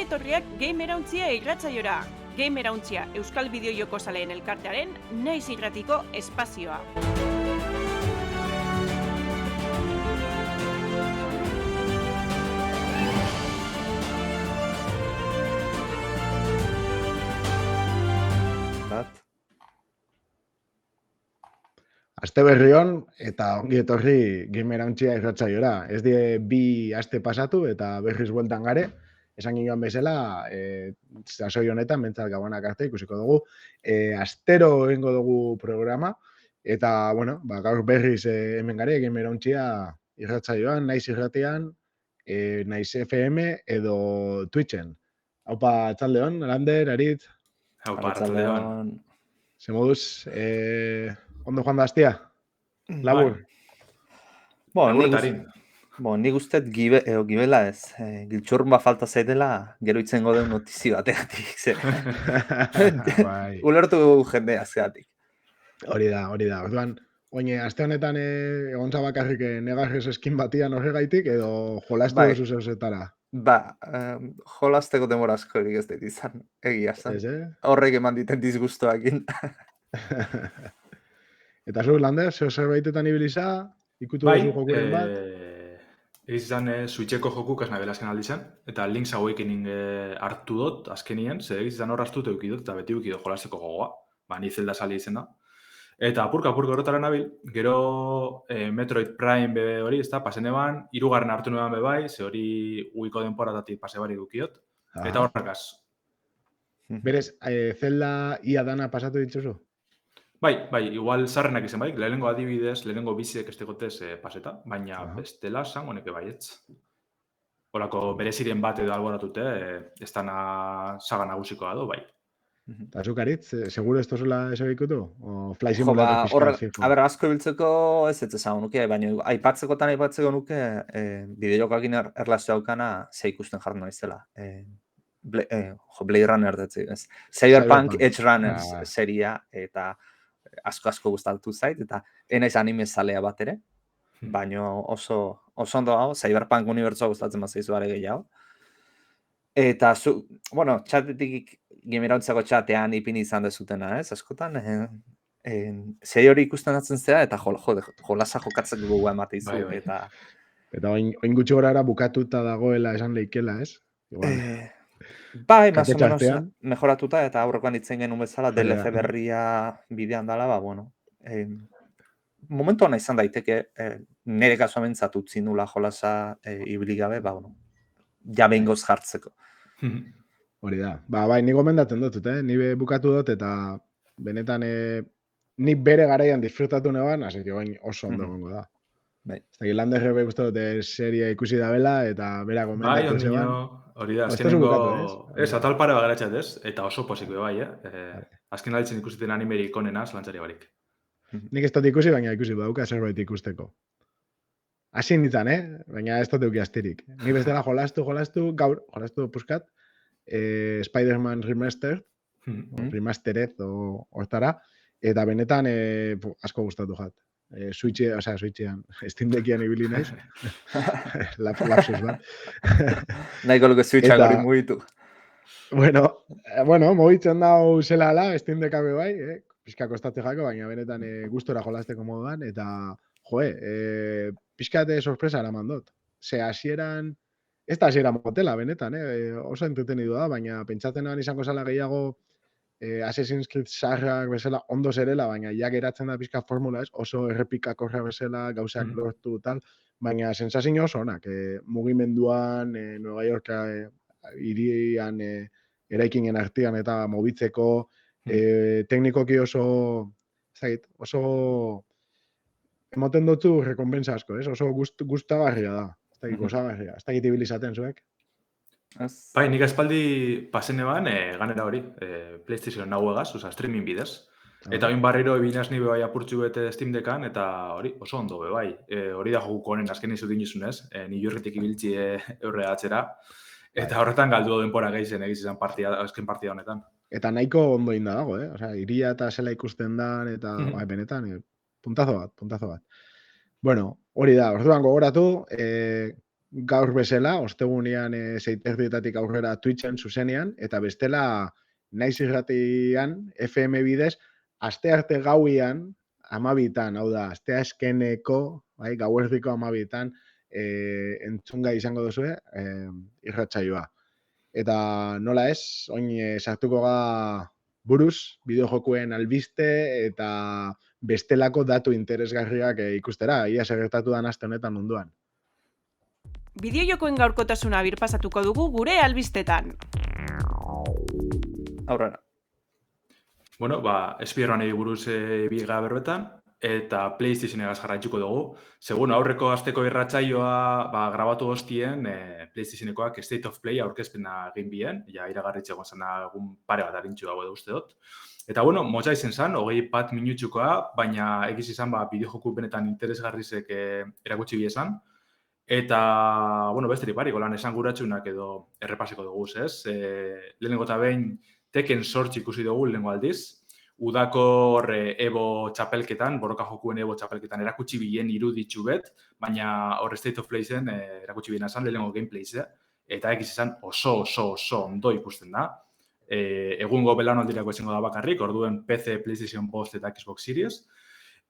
Ongi etorriak Gamerauntzia irratsaiora. Gamerauntzia Euskal Bideojoko Zaleen Elkartearen naiz irratiko espazioa. Aste berri on eta ongi etorri Gamerauntzia irratsaiora. Ez die bi aste pasatu eta berriz bueltan gare. Esan ginoan bezala, sasoi honetan, bentsat gabonak arte ikusiko dugu. Astero egingo dugu programa, eta, bueno, gaur berriz hemen gare, Gamerauntzia irratsaioan, naiz irratian, naiz FM edo Twitchen. Haupa, atzaldeon, Lander, Aritz. Haupa, atzaldeon. Ze moduz, ondo joan da astia? Labur? Nik uste gibela ez. Giltxurrun falta zaidela, gero itzengo den notizi bategatik. Ulertu jende azkeatik. Hori da. Orduan, aste honetan egontza bakarrik negarrez eskin batian horregaitik, edo jolastu duzu zeuzetara? Jolasteko demora asko ez dut izan, egia zan. Horrek eman diten disgustoakin. Eta zu, Lander, zerbaitetan ibiliza, ikutu duzu jokuren bat? Izan Switcheko jokuk ez nabela azken aldizan, eta Link's Awakening hartu dut azkenien, zer izan hor hartu eukidot, eta beti eukidot jolasteko gogoa, ni Zelda sali izen da. Eta apurka horretara nabil, gero Metroid Prime hori, ez da, pasen eban, 3. hartu neban bebai, ze hori uiko denporatatik pase barik eukidot, eta horrekaz. Berez, Zelda ia dana pasatu ditzuzu? Bai, igual zarrenak izan baik, lehenengo adibidez, lehenengo biziek estegotez paseta, baina bestela san honeke baietz. Horako bereziren bat edo alboratute, ez dana saga nagusikoa do, bai. Eta zukaritz, seguro ez tozula ez ikutu? O Fly Simulator pixka? Asko ibiltzeko ez esan nuke, baina aipatzeko nuke bideojokakin erlazio daukana ze ikusten jarri naizela. Blade Runner dutzi, ez. Cyberpunk Edge Runners seria eta asko gustatu zait, eta enaiz anime zalea bat ere, baina oso ondo hau, Cyberpunk unibertsoa gustatzen bat zaizu are gehiago. Eta txatetik Gamerauntzako txatean ipini izan dezutena, ez, askotan, zei hori ikusten datzen zera, eta jolasa jokatzen dugu emate izu, eta... Eta oin gutxi gorara bukatuta dagoela esan leikela, ez? Bai, más o menos mejoratuta, eta aurrekoan ditzen genuen bezala, DLC berria bidean dala, momentu hona izan daiteke, nire kasuamen zatutzi nula jolasa ibili gabe, ja behingoz jartzeko. Hori da. Bai, ni gomendatzen dut, ni bukatu dut, eta benetan ni bere garaian disfrutatu neban, así que oso ondo gongo da. Eta Lander rebe guztu dute seria ikusi da bela, eta bera gomendatu zeban. Hori da, azkenengo... Ez, atal pare bagaratxat ez, eta oso posik bai, azken alditzen ikusiten animerik onenaz, lantzari barik. Nik ez dut ikusi, baina ikusi badauka zerbait ikusteko. Hasi nintzen, baina ez dut euki astirik. Ni bestela jolastu, gaur, jolastu puskat, Spider-Man Remastered hortara, eta benetan asko gustatu jat. Switchean, Steam Deckian ibili naiz. Lapsus bat. Nahiko luke Switchak hori mugitu. Bueno, mugitzen dau zela ala, Steam Deck abe bai, pixka kostatze jako, baina benetan gustora jolasteko moduan, eta pixkate sorpresa eraman dut. Ze hasieran, ez da hasiera motela, benetan, oso entretenidu da, baina pentsatzen izango zala gehiago Assassin's Creed sarrak bezala ondo zerela, baina ja geratzen da pixka formula ez, oso errepikakorra bezala, gauzak lortu tal, baina sensazio oso onak, mugimenduan, Nueva Yorka hirian eraikinen artean eta mobitzeko, teknikoki oso emoten dutzu rekonbensa asko, oso gustagarria da, ez dakit gozagarria, ez dakit ibilizaten zuek. Bai, nik espaldi pasen eban ganera hori, PlayStation nahuegaz, streaming bidez. Eta oin barriro ebinaz ni bebai apurtxu bete Steam Deckan, eta hori oso ondo bebai. Hori da jokuko honen azken izu dinizunez, ni jorritik ibiltzi eurre atzera, eta horretan galdu denpora gehizen egizizan azken partida honetan. Eta nahiko ondo inda dago, iria eta zela ikusten dan, eta benetan, puntazo bat. Bueno, hori da, orduan gogoratu, gaur bezala, ostegunean zeiterdietatik aurrera Twitchen zuzenean, eta bestela naiz irratian FM bidez, astearte gauian, 12:00, hau da, asteazkeneko, bai, gauerdiko 12:00, entzungai izango duzue, irratsaioa. Eta nola ez, oin sartuko ga buruz, bideojokuen albiste eta bestelako datu interesgarriak ikustera, ia segertatu dan aste honetan munduan. Bideojokoen gaurkotasuna birpasatuko dugu gure albistetan. Aurrera. Bueno, Spider-Manei buruz biga berbetan, eta PlayStationegaz jarraituko dugu. Segun aurreko asteko irratsaioa grabatu goztien, PlayStationekoak State of Play aurkezpena egin bien, ja iragarritxe egon zena egun pare bat arintxu dago edo uste dut. Eta bueno, motza izen zen, 21 minutxukoa, baina egiz izan bideojoku benetan interesgarrizek erakutsi biezan. Eta, bueno, besterik barik, lan esan guratxunak edo errepasiko dugu, ez? Lehenengo eta behin Tekken 8 ikusi dugu lehenengo aldiz. Udako Evo txapelketan, borroka jokuen Evo txapelketan erakutsi bilen iruditxu bet, baina hor State of Play zen erakutsi bilen azan lehenengo gameplay ze. Eta egiz izan oso ondo ikusten da. Egungo belaunaldirako izango da bakarrik, orduen PC, PlayStation Post eta Xbox Series.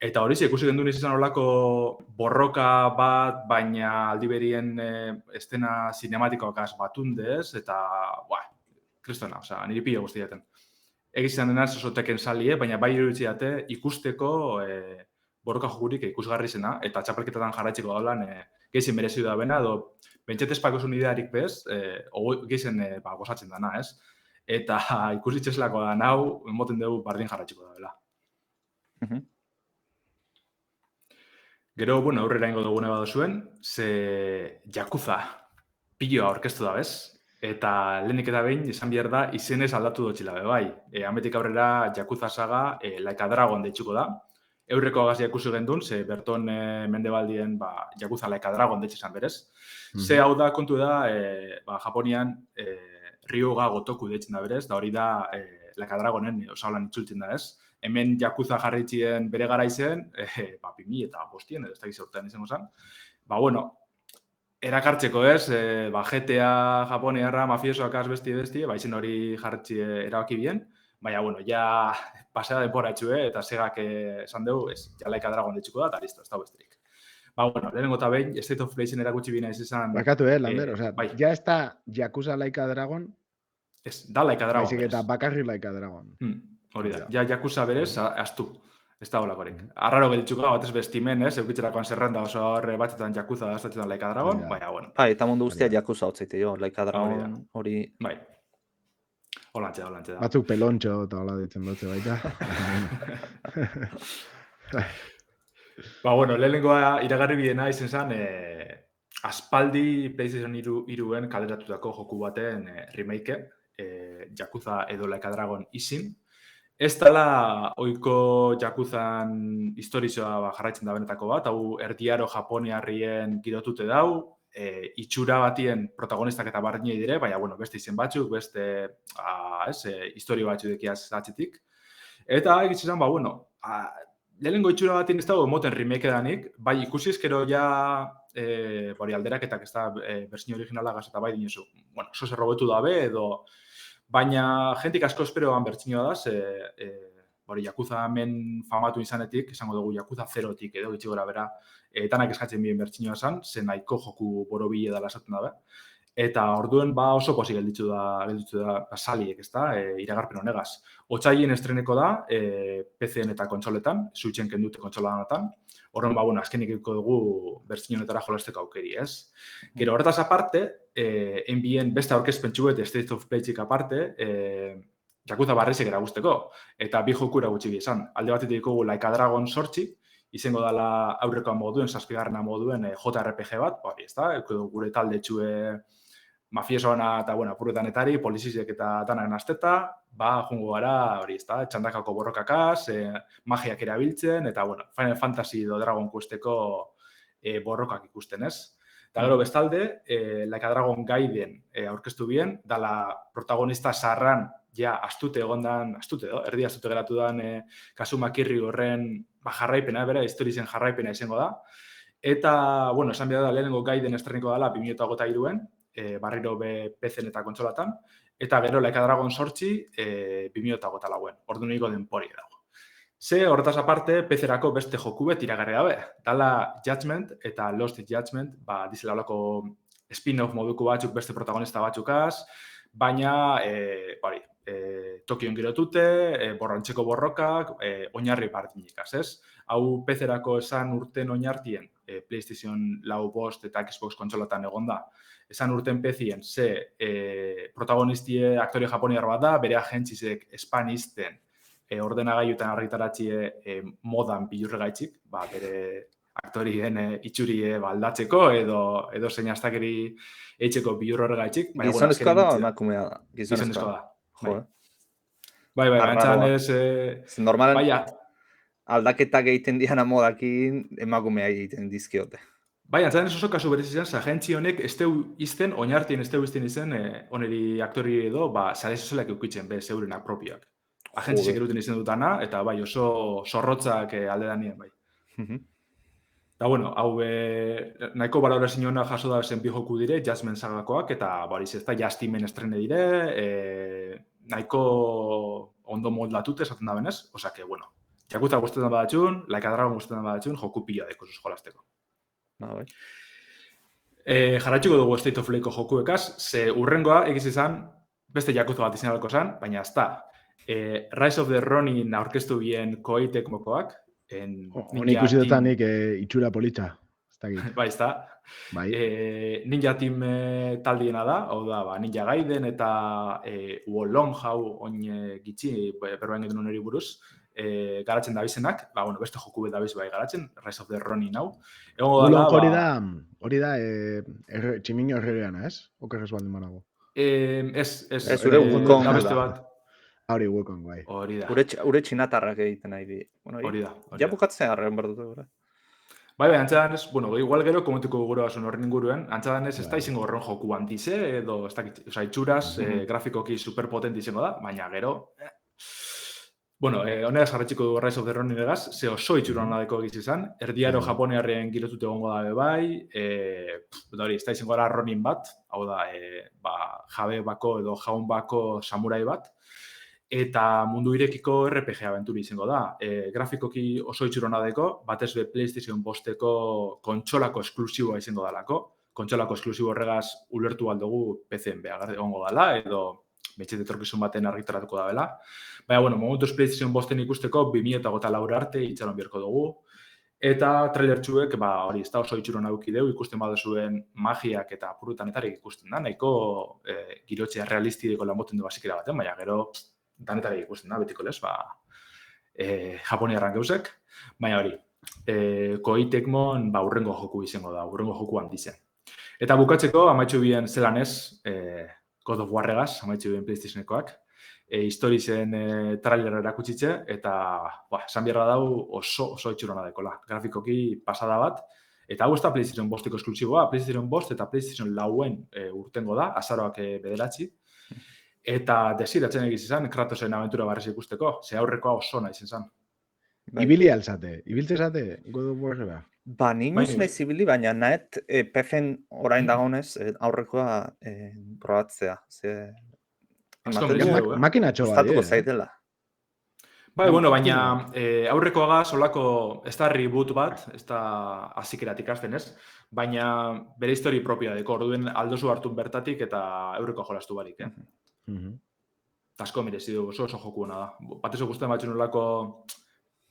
Eta hori ikusi genduen izan olako borroka bat, baina aldiberien estena sinematikoak batundez, eta, kristona, oza, niri pila guztiaten. Egizan denaz oso Tekken salie, baina bai iruditzi date ikusteko borroka jokurik ikusgarri zena, eta txapelketetan jarraitzeko daulan gehizien merezi da bena, edo bentsetezpako zuen idearik bez, gehizien gozatzen dana, ez? Eta ikusitzezlako da nau, moten dugu bardin jarraitzeko da bela. Gero, bueno, aurrera ingo dugune badozuen, ze Yakuza piloa orkestu da bez, eta lehenik eta behin izan behar da izenez aldatu dutxila be bai. Hametik aurrera Yakuza saga Like a Dragon deitxuko da. Eurreko agazia ikusi gendun, ze berton mendebaldien Yakuza Like a Dragon deitxizan berez. Ze hau da kontu da, Japonian Ryuga Gotoku deitzen da berez, da hori da Like a Dragonen osaulan itzultzen da ez. Hemen Yakuza jarritzien bere gara izen, 2000 eta bostien, edo ez da gizortean izango zen. Bueno, erakartzeko ez, GTA Japoniarra mafiosoak azbesti, izen hori jarritzi erabaki bien, baina, bueno, ja pasea denpora etxue, eta segak esan dugu, ez, ja Like a Dragon ditxuko da, eta listo, ez da besterik. Bueno, lehenengo eta behin, State of Play-zen erakutsi bina izan... Bakatu, Lander, osea, ja ez da Yakuza Like a Dragon? Ez, da Like a Dragon. Baizik eta bakarri Like a Dragon. Hori da, ja Yakuza berez, astu. Ez da holakorik. Arraro gelitxuko, batez bestimen, eukitzerakoan zerrenda oso horre batzetan Yakuza da, ez da Like a Dragon, baina, bueno. Eta mundu guztia Yakuza hotzaite jo, Like a Dragon hori... Bai. Holantxe da. Batzuk pelontxo eta hola ditzen dutze baita. Bueno, lehenengoa iragarri biena izen zen, aspaldi PlayStation 3en kaleratutako joku baten remake, Yakuza edo Like a Dragon izin. Ez dela oiko Yakuzan historizoa jarraitzen da benetako bat, hau erdiaro japoniarrien girotute dau, itxura batien protagonistak eta barrinei dire, baina, bueno, beste izen batzuk, beste historio batzuk dekiaz atzitik. Eta egitzen zen, bueno, lehenengo itxura batien ez dago emoten remake danik, bai ikusi ezkero ja hori alderaketak ez da berzio originalagaz eta bai dinezu, bueno, oso zer robotu dabe edo... Baina, jentik asko esperoan bertxinoa da, hori Yakuza hemen famatu izanetik, esango dugu Yakuza 0-tik edo gitxi gora bera, tanak eskatzen bien bertxinoa zen, zen nahiko joku borobile dela esaten dabe. Eta orduen oso posi gelditzu da saliek, ez da, iragarpen honegaz. Otsailien estreneko da, PC-en eta kontsoletan, Switchen kendute kontsoletan, horren, bueno, azkenik eko dugu bertxinonetara jolasteko aukeri, ez? Gero, horretaz aparte, enbien beste aurkezpentsu eta State of Play-txik aparte, Yakuza barrizek eragusteko, eta bi joku eragutsi bizan. Alde batetik ditugu Like a Dragon 8, izango dela aurrekoa moduen, 7. moduen JRPG bat, hori ez da, gure talde txue mafiosoana eta, bueno, apurretanetari, polizizek eta danak nazteta, jungo gara, hori ez da, txandakako borrokakaz, magiak erabiltzen, eta, bueno, Final Fantasy edo Dragon Questeko borrokak ikusten, ez? Eta gero bestalde, Like a Dragon Gaiden aurkeztu bien, dala protagonista sarran ja astute egondan, erdi astute geratu dan Kazuma Kiryu horren jarraipena, bera, historizen jarraipena izango da. Eta, bueno, esan behar da, lehenengo gaiden estreniko dela 2023-en, barriro be PC-en eta kontsolatan, eta gero Like a Dragon 8 2024-en, ordu niko denpori dago. Ze, horretaz aparte, PC-erako beste joku bet iragarri gabe. Dala Judgment eta Lost Judgment, dizela olako spin-off moduko batzuk beste protagonista batzukaz, baina, Tokion girotute, borrantzeko borrokak, oinarri bardinikaz, ez? Hau PC-erako esan urten oinartien, PlayStation 4 bost eta Xbox kontsolatan egonda, esan urten PC-en, ze protagonistie aktore japoniar bat da, bere agentzizek espanisten ordenagailutan argitaratzie modan bilurregaitzik, bere aktorien itxurie aldatzeko edo zein astakeri eitzeko bilurregaitzik. Gizonezkoa da, emakumea da? Gizonezkoa da. Bai, bantzan ez... Normalen aldaketak egiten diana modakin emakumea egiten dizkiote. Bai, antzaren ez oso kasu berez izan, agentzi honek ez deu izten, oinartien ez deu izten izan, oneri aktori edo, sare sozialak eukitzen, zeurenak propioak. Agentzi sekeruten izan dutana, eta bai, oso zorrotzak alde danien, bai. Eta, bueno, hau nahiko balorazioa jaso da zen bi joku dire, Judgment sagakoak, eta bariz ez da, Justimen estrene dire, nahiko ondo moldatute esaten da benez, osa que, bueno, Yakuza guztetan badatxun, Like a Dragon guztetan badatxun, joku pila deko jolasteko. Jarratxuko dugu State of Playko jokuekaz, ze urrengoa egiz izan, beste Yakuza bat izan alko zan, baina ez da. Rise of the Ronin aurkeztu bien Koei mokoak. Honi ikusi dutanik itxura politxa. Bai, ez da. Ninja Team taldiena da, hau da, Ninja Gaiden eta Wolong hau oin gitxi, berroen gedun hori buruz, garatzen dabizenak, beste joku bet dabiz bai garatzen, Rise of the Ronin hau. Wolong hori da tximino erregeana, ez? Okerrez baldin manago. Ez, ure Wukong da beste bat. Hori Wukong, bai. Hori da. Ure txinatarrak egiten nahi di. Hori da. Ja bukatzen harren berdutu gara. Bai, antzadan ez, igual gero komentuko gure basun horren inguruen, antzadan ez da izango horren joku antize, edo, itxuraz, grafikoki superpotente izango da, baina gero, honera jarretxiko du Rise of the Ronin egaz, ze oso itxura honadeko egiz izan, erdiaro japonearren girotute egongo da bai, hori, ez da izango gara Ronin bat, hau da, jabe bako edo jaun bako samurai bat, eta mundu irekiko RPG abenturi izango da. Grafikoki oso itxurona deko, batez be PlayStation bosteko kontsolako esklusiboa izango dalako. Kontsolako esklusibo horregaz ulertu aldugu PC-en behar egongo dala, edo betxet etorkizun baten argitaratuko da bela. Baina, momentuz PlayStation bosten ikusteko 2024 arte itxaron biharko dugu. Eta trailer txuek, hori, ez da oso itxurona eukideu, ikusten baduzuen magiak eta purutanetarek ikusten da, nahiko girotzea realistideko lanboten du basikera baten, baina gero danetari ikusten da, betiko lez, japoniarran geuzek, baina hori, Koei Tecmon urrengo joku izango da, urrengo joku handizen. Eta bukatzeko, amaitxu bien zelan ez, God of Warregaz, amaitxu bien PlayStationekoak, historizen trailer erakutsitze, eta esan biharra dau oso itxurona dekola, grafikoki pasada bat, eta hau ez da PlayStation bosteko esklusiboa, PlayStation bost eta PlayStation 4 urtengo da, azaroak bederatzi, eta desiratzen egiz izan, Kratosen aventura barrez ikusteko, ze aurrekoa oso nahi izan. Ibili alzate, ibiltze zate, God of Warrega? Ninuz nahi zibili, baina nahet PC-en orain dagoenez aurrekoa probatzea. Makinatxo bat, Estatuko zaitela. Baina aurrekoaga solako, ez da reboot bat, ez da azikeratik azten ez, baina bere histori propioa deko, orduen aldozu hartun bertatik eta aurrekoa jolastu barik, Asko merezi du, oso joku hona da. Batezo guztien batxun nolako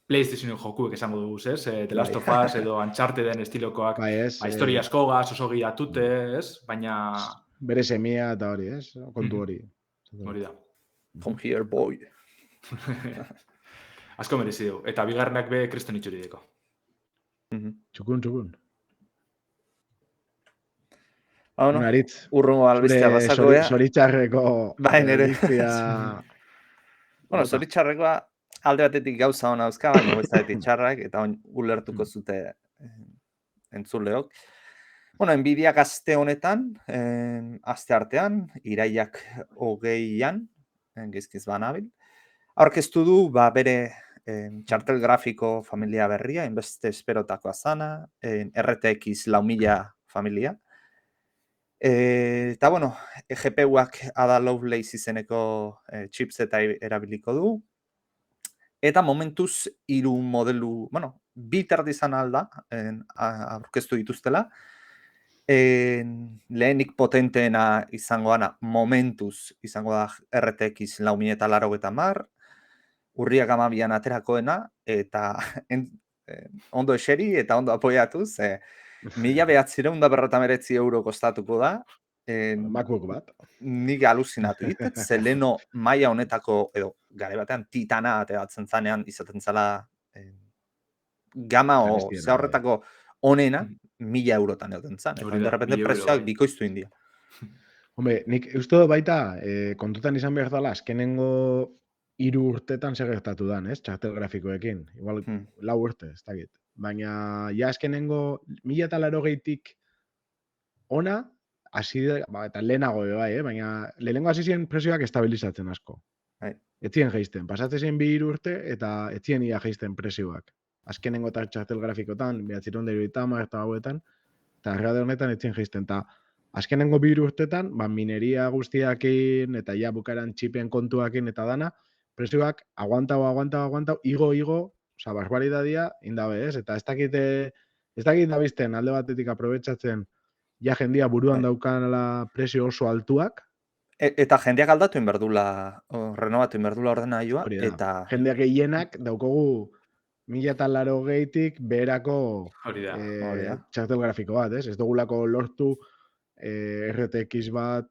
PlayStation jokuek esango dugu, ez? The Last of Us edo Uncharteden estilokoak, historia askogaz, oso giratute, ez? Baina... Bere semia eta hori, ez? Kontu hori. Hori da. Come here, boy. Asko merezi du. Eta bigarrenak be kriston itxuri deko. Txukun. Urrungo albistea bazakoa. Zoritxarreko... Bai, nire. Zoritxarrekoa alde batetik gauza hona euska, baina goizatetik txarrak, eta ulertuko zute entzuleok. Nvidiak aste honetan, aste artean, iraiak 20an, gizkiz banabil, aurkeztu du bere txartel grafiko familia berria, inbeste esperotakoa zana, RTX 4000 familia. Eta, bueno, GPU-ak Ada Lovelace izeneko chipseta erabiliko du. Eta momentuz 3 modelu, bueno, 2 terdi izan alda, aurkeztu dituztela. Lehenik potenteena izangoana momentuz izango da RTX 4080, urriak 12an aterakoena, eta ondo eseri eta ondo apoiatuz, 1999 euro kostatuko da. MacBook bat. Nik aluzinatu ditet, ze leno maila honetako, edo gare batean titana ateratzen zanean izaten zala gama o Garestiena, ze horretako onena 1000 eurotan egoten zan. Eta Hori da, de repente 1000 euro, prezioak bai. bikoiztu india. Hombre, nik uste dut baita, kontutan izan behar dela, azkenengo 3 urtetan zer gertatu dan, ez? Txartel grafikoekin. Igual, 4 urte, ez dakit. Baina, ja azkenengo 1080tik ona, hasi eta lehenago bai, baina lehenengo hasi ziren prezioak estabilizatzen asko. Bai. Etzien geisten, pasatzen ziren 2 urte eta etzien ia geisten prezioak. Azkenengo txartel grafikotan, 1970 eta hauetan, eta erreade honetan etzien geisten. Eta azkenengo 2 urtetan, mineria guztiakin eta ja bukaran txipen kontuakin eta dana, prezioak aguantau, igo, oza, barbaridadia, indabe, ez? Eta ez dakit dabizten alde batetik aprobetxatzen ja jendia buruan daukanala prezio oso altuak. Eta jendeak aldatu inberdula, renovatu inberdula ordenailua, eta... Jendeak gehienak daukogu 1080tik beherako txartel grafiko bat, ez? Ez dugulako lortu RTX bat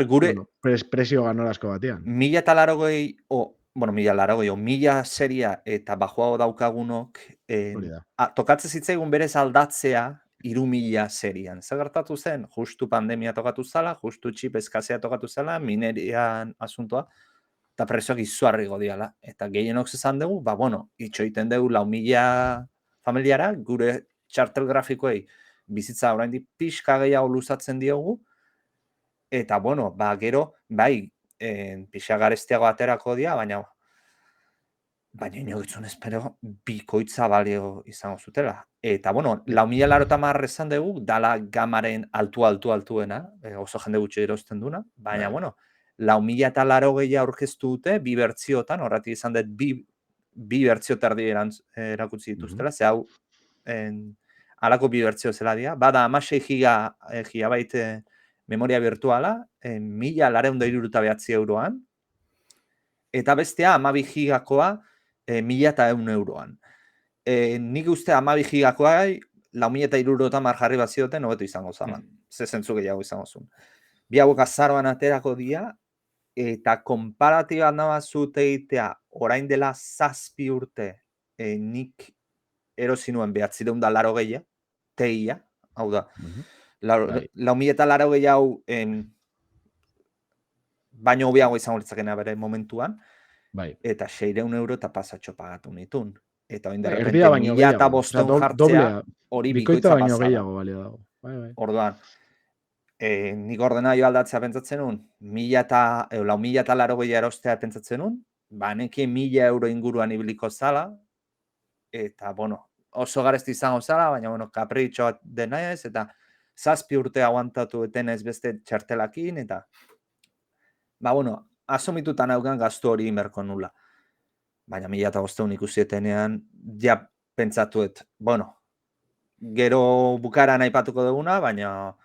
gure prezio ganorazko batean. 1080 1000 seria eta bajoago daukagunok tokatzen zitzaigun berez aldatzea 3000 serian. Zer gertatu zen? Justu pandemia tokatu zala, justu txip eskazea tokatu zala, minerian asuntoa, eta prezioak izugarri godiala. Eta gehienok zezan dugu, itxoiten dugu 4000 familiara, gure txartel grafikoei bizitza oraindik pixka gehiago luzatzen diogu, eta, gero, pixa garestiago aterako dira, baina inogitzun espero bikoitza balio izango zutela. Eta, 4080 esan dugu, dala gamaren altuena, oso jende gutxi erosten duna, baina, 4080 aurkeztu dute, 2 bertziotan, horretik izan dut, bi bertzio terdi erakutsi dituztela, ze hau, alako 2 bertzio zela dira, bada 16 gigabyte memoria virtuala, 1969 euroan, eta bestea 12 gigakoa 1100 euroan. Nik uste 12 gigakoa 4070 jarri bat zioten, hobeto izango zala. Ze zentzu gehiago izango zuen. Bi hauek azaroan aterako dira, eta komparatiba nabazute egitea, orain dela 7 urte, nik erosinuen 980 teia, hau da, 4080 hau baino hobiago izango litzakena bere momentuan, eta 600 euro eta pasatxo pagatu nitun. Eta oin derrepente 1500 jartzea hori bikoitza pasara. Orduan, nik ordenaio aldatzea pentsatzen nun, 4080 erostea pentsatzen nun, nekien 1000 euro inguruan ibiliko zala, eta, oso garesti izango zala, baina, kapritxo dena ez, eta 7 urte aguantatu etenez beste txartelakin, eta, asomitutan haugan gaztu hori inberko nula. Baina 1500 ikusietenean, ja pentsatuet, gero bukaran aipatuko duguna, baina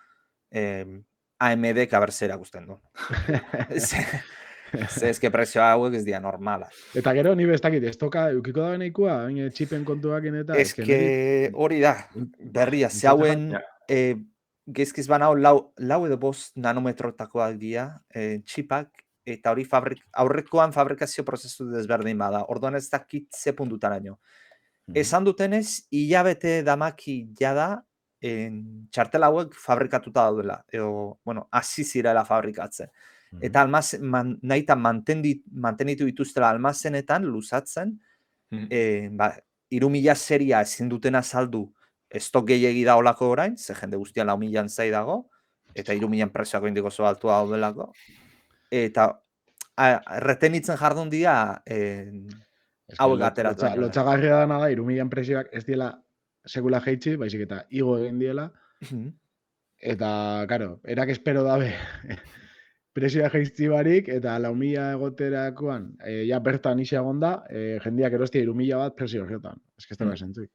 AMD kaberzera guztien du. Ezke prezio hauek ez dira normala. Eta gero, ni bestakit, ez toka, eukiko da beneikua, txipen kontuak eta... Ezke hori da, berria, ze hauen gezkiz banao lau edo 5 nanometrotakoak dira txipak, eta hori aurrekoan fabrikazio prozesu desberdin bada. Orduan ez dakit ze puntutaraino. Esan dutenez, hilabete damaki jada txartel hauek fabrikatuta daudela. Hasi zirela fabrikatzen. Eta nahitan mantenitu dituztela almazenetan luzatzen, 3000 seria ezin dutena saldu estok gehiagi da olako orain, ze jende guztian 4000 zai dago, eta 3000 prezioako indiko oso altua daudelako. Eta retenitzen jardun dira hauek ateratu baino lehen. Lotxagarria dana da, 3.000 presioak ez diela sekula jeitsi, baizik eta igo egin diela, eta, karo, erak espero dabe presioa jeitzi barik, eta 4.000 egoterakoan, ja bertan ise egon da, jendiak erostia 3.000 bat presio horretan. Ez que ez dela sentzuik.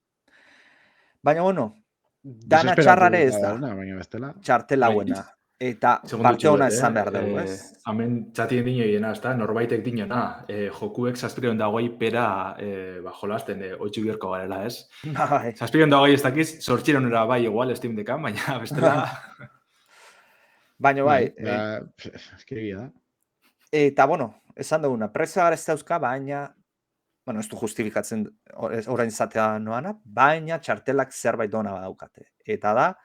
Baina, bueno, dana txarrare ez da, baina bestela. txartel hauena. Eta parte hona esan behar dugu, ez? Hemen txatien dino hiena, ez da, norbaitek dinona, jokuek 720 pera jolasten oitxu bierko garela, ez? 720 ez dakiz, 800 bai igual Steam Deckan, baina bestela... Baina bai... Eskegia da. Eta, bueno, esan duguna, presa gara ez dauzka, baina... Bueno, ez du justifikatzen orain izatea noana, baina txartelak zerbait dona badaukate. Eta da,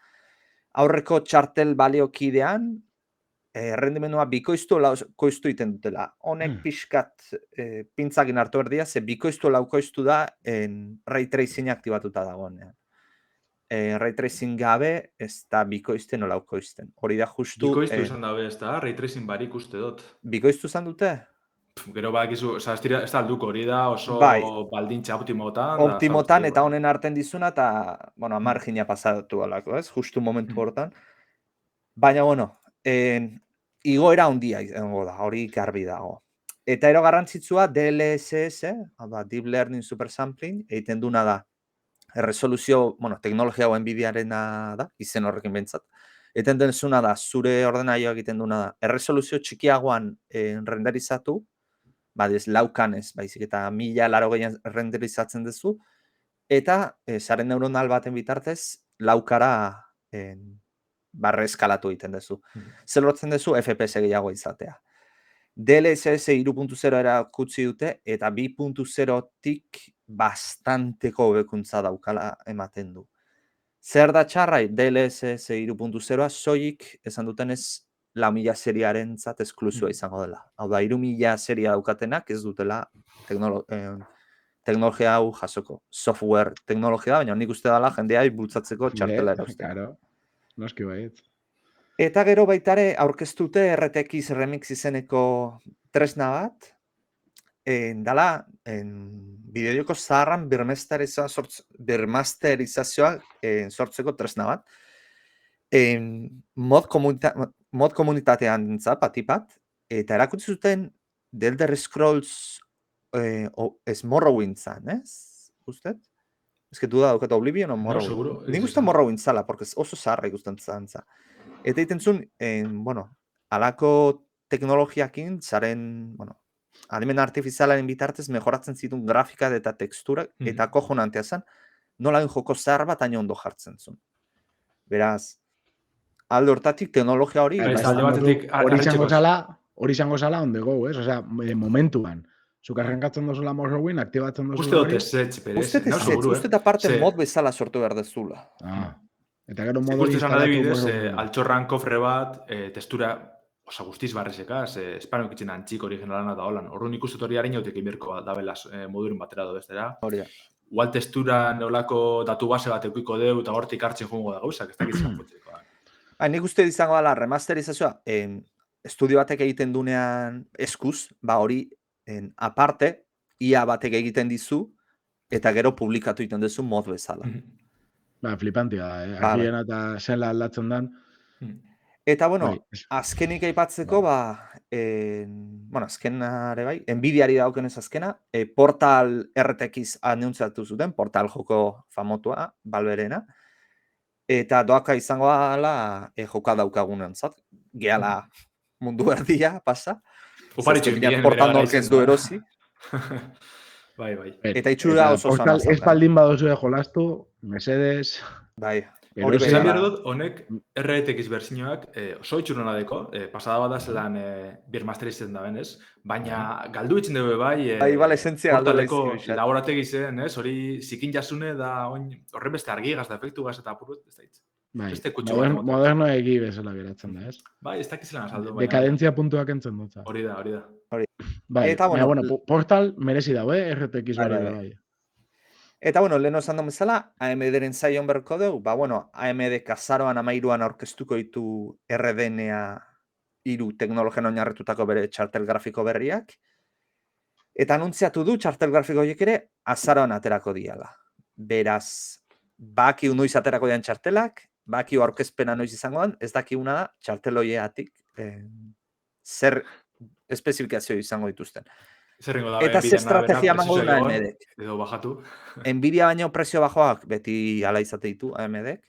aurreko txartel baliokidean, errendimendua bikoiztu laukoiztu iten dutela. Honek pixkat pintzakin hartu erdia, ze bikoiztu laukoiztu da ray tracing aktibatuta dagoenean. Ray tracing gabe ez da bikoizten o laukoizten. Hori da justu... Bikoiztu izan dabe, ez da? Ray tracing barik uste dut. Bikoiztu izan dute? Gero bakizu, ez da alduko, hori da oso baldintza optimotan. Optimotan eta honen arten dizuna eta, bueno, margina pasatu alako, ez? Justu momentu hortan. Baina, bueno, igoera handia izango da, hori garbi dago. Eta ero garrantzitsua DLSS, Deep Learning Super Sampling, egiten duna da. Erresoluzio, bueno, teknologia hau Nvidiarena da, izen horrekin bentsat. Egiten denzuna da, zure ordenaioa egiten duna da. Erresoluzio txikiagoan renderizatu, badez, laukanez, baizik eta 1080 renderizatzen duzu, eta saren neuronal baten bitartez, laukara barre eskalatu egiten duzu. Zer lortzen duzu, FPS gehiago izatea. DLSS 3.0 erakutsi dute, eta 2.0-tik bastanteko hobekuntza daukala ematen du. Zer da txarrai, DLSS 3.0a soilik esan dutenez 4.000 seriaren zat esklusua izango dela. Hau da, 3.000 seria daukatenak ez dutela teknologia hau jasoko. Software teknologia da, baina nik uste dela jendea bultzatzeko txartela erostea. Claro, noski baiet. Eta gero baitare aurkeztute RTX Remix izeneko tresna bat, dala, bideojoko zaharran bermasterizazioa sortzeko tresna bat. Mod komunitatean dintza, patipat, eta erakutsi zuten The Elder Scrolls Morrowind zan, ez? Usted? Ez que duda daukat Oblivion o Morrowind? No, seguro. Nik uste Morrowind zala, porque oso zaharra ikusten zantza. Eta egiten zuen, bueno, alako teknologiakin, zaren, bueno, adimen artifizialaren bitartez mejoratzen zituen grafika eta tekstura, eta kojonantea zen, nola joko zahar bat aino ondo jartzen zuen. Beraz, alde hortatik teknologia hori... Hori izango zala on the go, ez? Osea, momentuan. Zuk arrankatzen dozula Morrowind, aktibatzen dozula hori... Uste eta parte mod bezala sortu behar dezula. Eta gero modu instalatu... altxorran kofre bat, testura guztiz barrezekaz, espanok itzen antxik originalana da holan. Horren ikustet hori harin jautek inberko dabelaz moduren batera dobestera. Igual testura neolako datu base bat eukiko deu eta hortik hartzen joango da gauzak, ez dakitzen potzeko. Nik uste izango dela remasterizazioa, estudio batek egiten dunean eskuz, hori aparte, ia batek egiten dizu, eta gero publikatu egiten duzu mod bezala. Flipantia, argiena eta zela aldatzen dan. Eta, bueno, azkenik aipatzeko, azkenare bai, Nvidiari daukenez azkena, Portal RTX anuntzatu zuten, Portal joko famotua, Valverena, eta doaka izango dela joka daukagunen zat, gehala mundu erdia pasa, Portal nork ez du erosi. Bai. Eta itxura oso zana zauka. Ez baldin badozu jolastu, mesedes... Bai. Hori behar dut, honek RTX berzinoak oso itxurona deko, pasada bat da zelan birmasterizten da benez, baina galdu itxen dugu bai, portaleko laborategi zen, hori zikin jasune da horren beste argigaz da efektu gaz eta apurut, ez da hitz. Bai, moderno egi bezala geratzen da, ez? Bai, ez dakizelan azaldu. Dekadentzia puntuak entzen dut. Hori da. Bai, bueno, Portal merezi dago, RTX bari da, bai. Eta, bueno, lehen osan duen bezala, AMD-ren zaion berko dugu, AMD kazaroan 13an aurkeztuko ditu RDNA 3 teknologian oinarritutako bere txartel grafiko berriak. Eta anuntziatu du txartel grafiko horiek ere azaroan aterako diala. Beraz, bakiu noiz aterako dian txartelak, bakiu aurkezpena noiz izangoan, ez dakiuna da txartel horiegatik zer espezifikazio izango dituzten. Zer ringo da, Eta ze estrategia emango duna AMD-ek. Edo bajatu. Nvidia baino prezio bajoak beti ala izate ditu AMD-ek.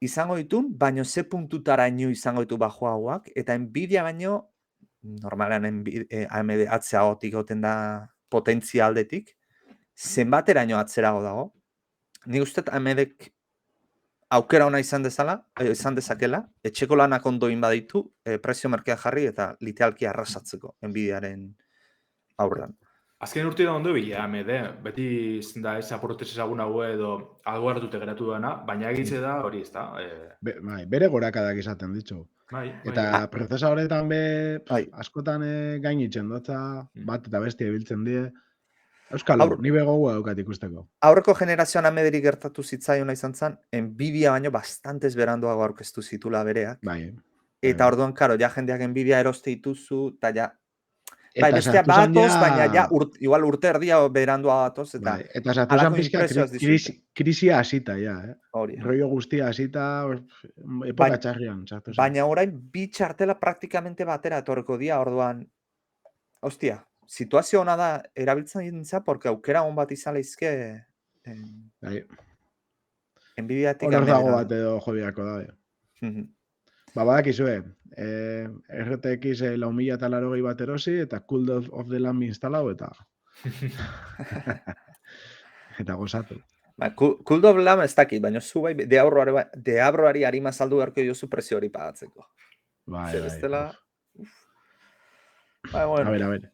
Izango ditun, baino ze puntutaraino izango ditu bajoagoak, eta Nvidia baino normalan AMD atzeagotik goten da potentzia aldetik, zenbateraino atzerago dago. Ni uste AMD-ek aukera ona izan dezakela, etxeko lanak ondoin baditu, prezio merkea jarri eta literalki arrasatzeko Nvidiaren aurrean. Azken urtira ondo bila AMD, beti da ez aportez ezagun hau edo algo hartute geratu dana, baina egitze da hori ez da. Bere gorakadak izaten ditzu. Eta prozesadoretan askotan gainitzen dotza, bat eta bestia ibiltzen die. Euskal, ni begoa daukat ikusteko. Aurreko generazioan AMD-eri gertatu zitzaiona izan zen, Nvidia baino bastantes beranduago aurkeztu zitula bereak. Eta orduan, karo, ja jendeak Nvidia eroste dituzu, eta ja... Bai, bestea batoz, baina igual urte erdia berandua batoz, eta... Eta sartu zen pixka krisia hasita, ja, rollo guztia hasita, epoka txarrian. Baina orain, bi txartela praktikamente batera etorreko dia, orduan, hostia, situazio hona da erabiltzen dintza, porque aukera hon bat izan leizke... Nvidiatik... Hor dago bat edo jobiako da, badakizue, RTX 4080 bat erosi, eta Cool of the Lamb instalau, eta... eta gozatu. Cool of the Lamb ez dakit, baina zu bai, deabroari harima saldu beharko jozu prezio hori pagatzeko. Bai. A ver,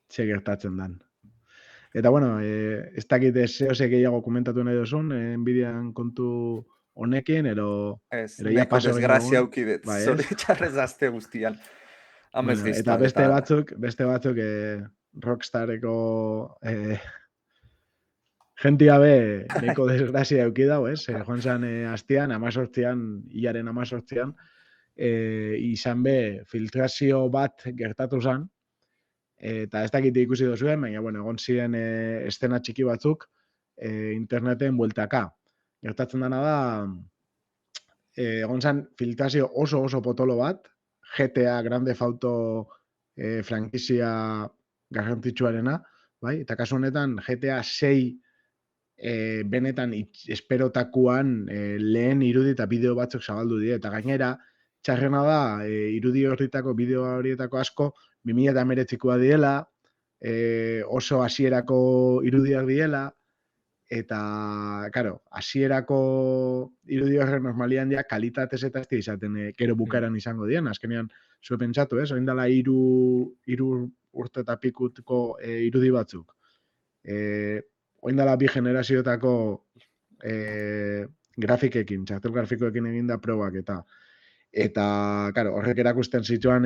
txe gertatzen dan. Eta bueno, ez dakit zehose gehiago komentatu nahi duzun, Nvidian kontu honekin, ero... Ez, neko desgrazia aukidet, zore txarrez azte guztian. Eta beste batzuk, Rockstareko jentia be, neko desgrazia aukidau, ez? Joan zan hastian, hilaren 18an, izan be, filtrazio bat gertatu zan, eta ez dakit ikusi duzuen, baina, bueno, egon ziren estena txiki batzuk interneten bueltaka. Gertatzen dana da, egon zen filtrazio oso potolo bat, GTA Grand Theft Auto frankizia garrantzitsuarena, bai? Eta kasu honetan GTA 6 benetan esperotakuan lehen irudi eta bideo batzuk zabaldu dira, eta gainera, txarrena da, irudi horretako, bideo horietako asko, 2019koa diela, oso hasierako irudiak diela, eta, karo, hasierako irudi horren normalian dira kalitatez eta ez izaten gero bukaeran izango dian, azkenean zue pentsatu, ez? Oin dela hiru urte eta pikutko irudi batzuk. Oin dela 2 generazioetako grafikekin, txartel grafikoekin eginda probak eta, karo, horrek erakusten zituan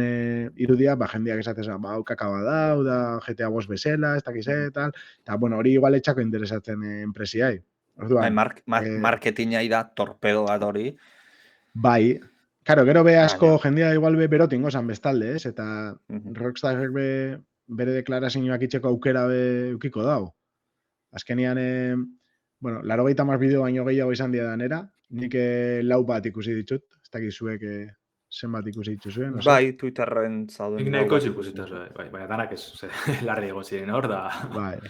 irudia, jendeak esatez, kakaba da GTA 5 bezala, ez dakiz eta, bueno, hori igual etxako interesatzen enpresiai. Marketinga da torpedo bat hori. Bai, karo, gero be asko jendea igual be berotingo zan bestalde, ez? Eta Rockstarrek bere deklarazioak itxeko aukera be ukiko dau. Azkenian, bueno, 80 bideo baino gehiago izan dira danera, nik 4 bat ikusi ditut, ez dakizuek zenbat ikusi dituzuen. Bai, Twitterren zauden. Nik nahiko ikusitaz, baina danak ez, larri egon ziren hor da. Bai.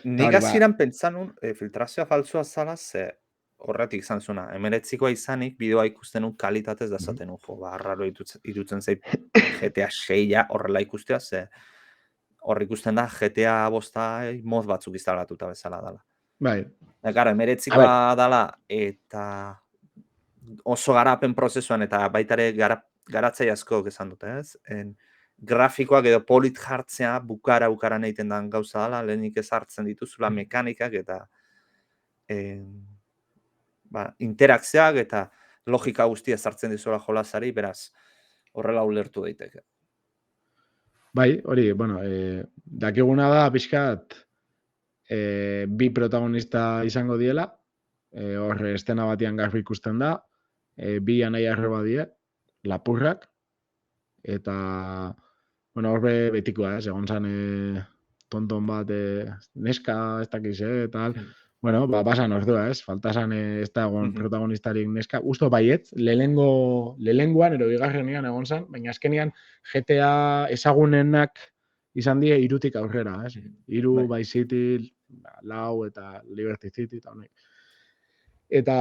Nik aziran pentsanun filtrazioa falsua zala, ze horretik izan zuna. Emeretzikoa izanik, bideoa ikusten un kalitatez da zaten un, raro irutzen zei GTA 6 horrela ikustea, ze hor ikusten da GTA 5 mod batzuk instalatuta bezala dala. Bai. Gara, emeretzikoa dala, eta oso garapen prozesuan, eta baitare garatzei asko esan dute, ez? Grafikoak edo polit jartzea bukara egiten dan gauza dala, lehenik ez hartzen dituzula mekanikak eta interakzioak eta logika guztia sartzen dizuela jolasari, beraz, horrela ulertu daiteke. Bai, hori, bueno, dakiguna da, pixkat, bi protagonista izango diela, horre estena batian garbi ikusten da, bi anai arreba die, lapurrak, eta Bueno, hor betikoa, egon zan tonton bat, neska, ez dakiz, tal. Bueno, pasan ordua, falta zan ez da egon protagonistarik neska. Usto baietz, lehengoan, ero bigarrenean egon zan, baina azkenean GTA ezagunenak izan die 3tik aurrera, ez? 3, Vice City, 4 eta Liberty City, eta honek. Eta,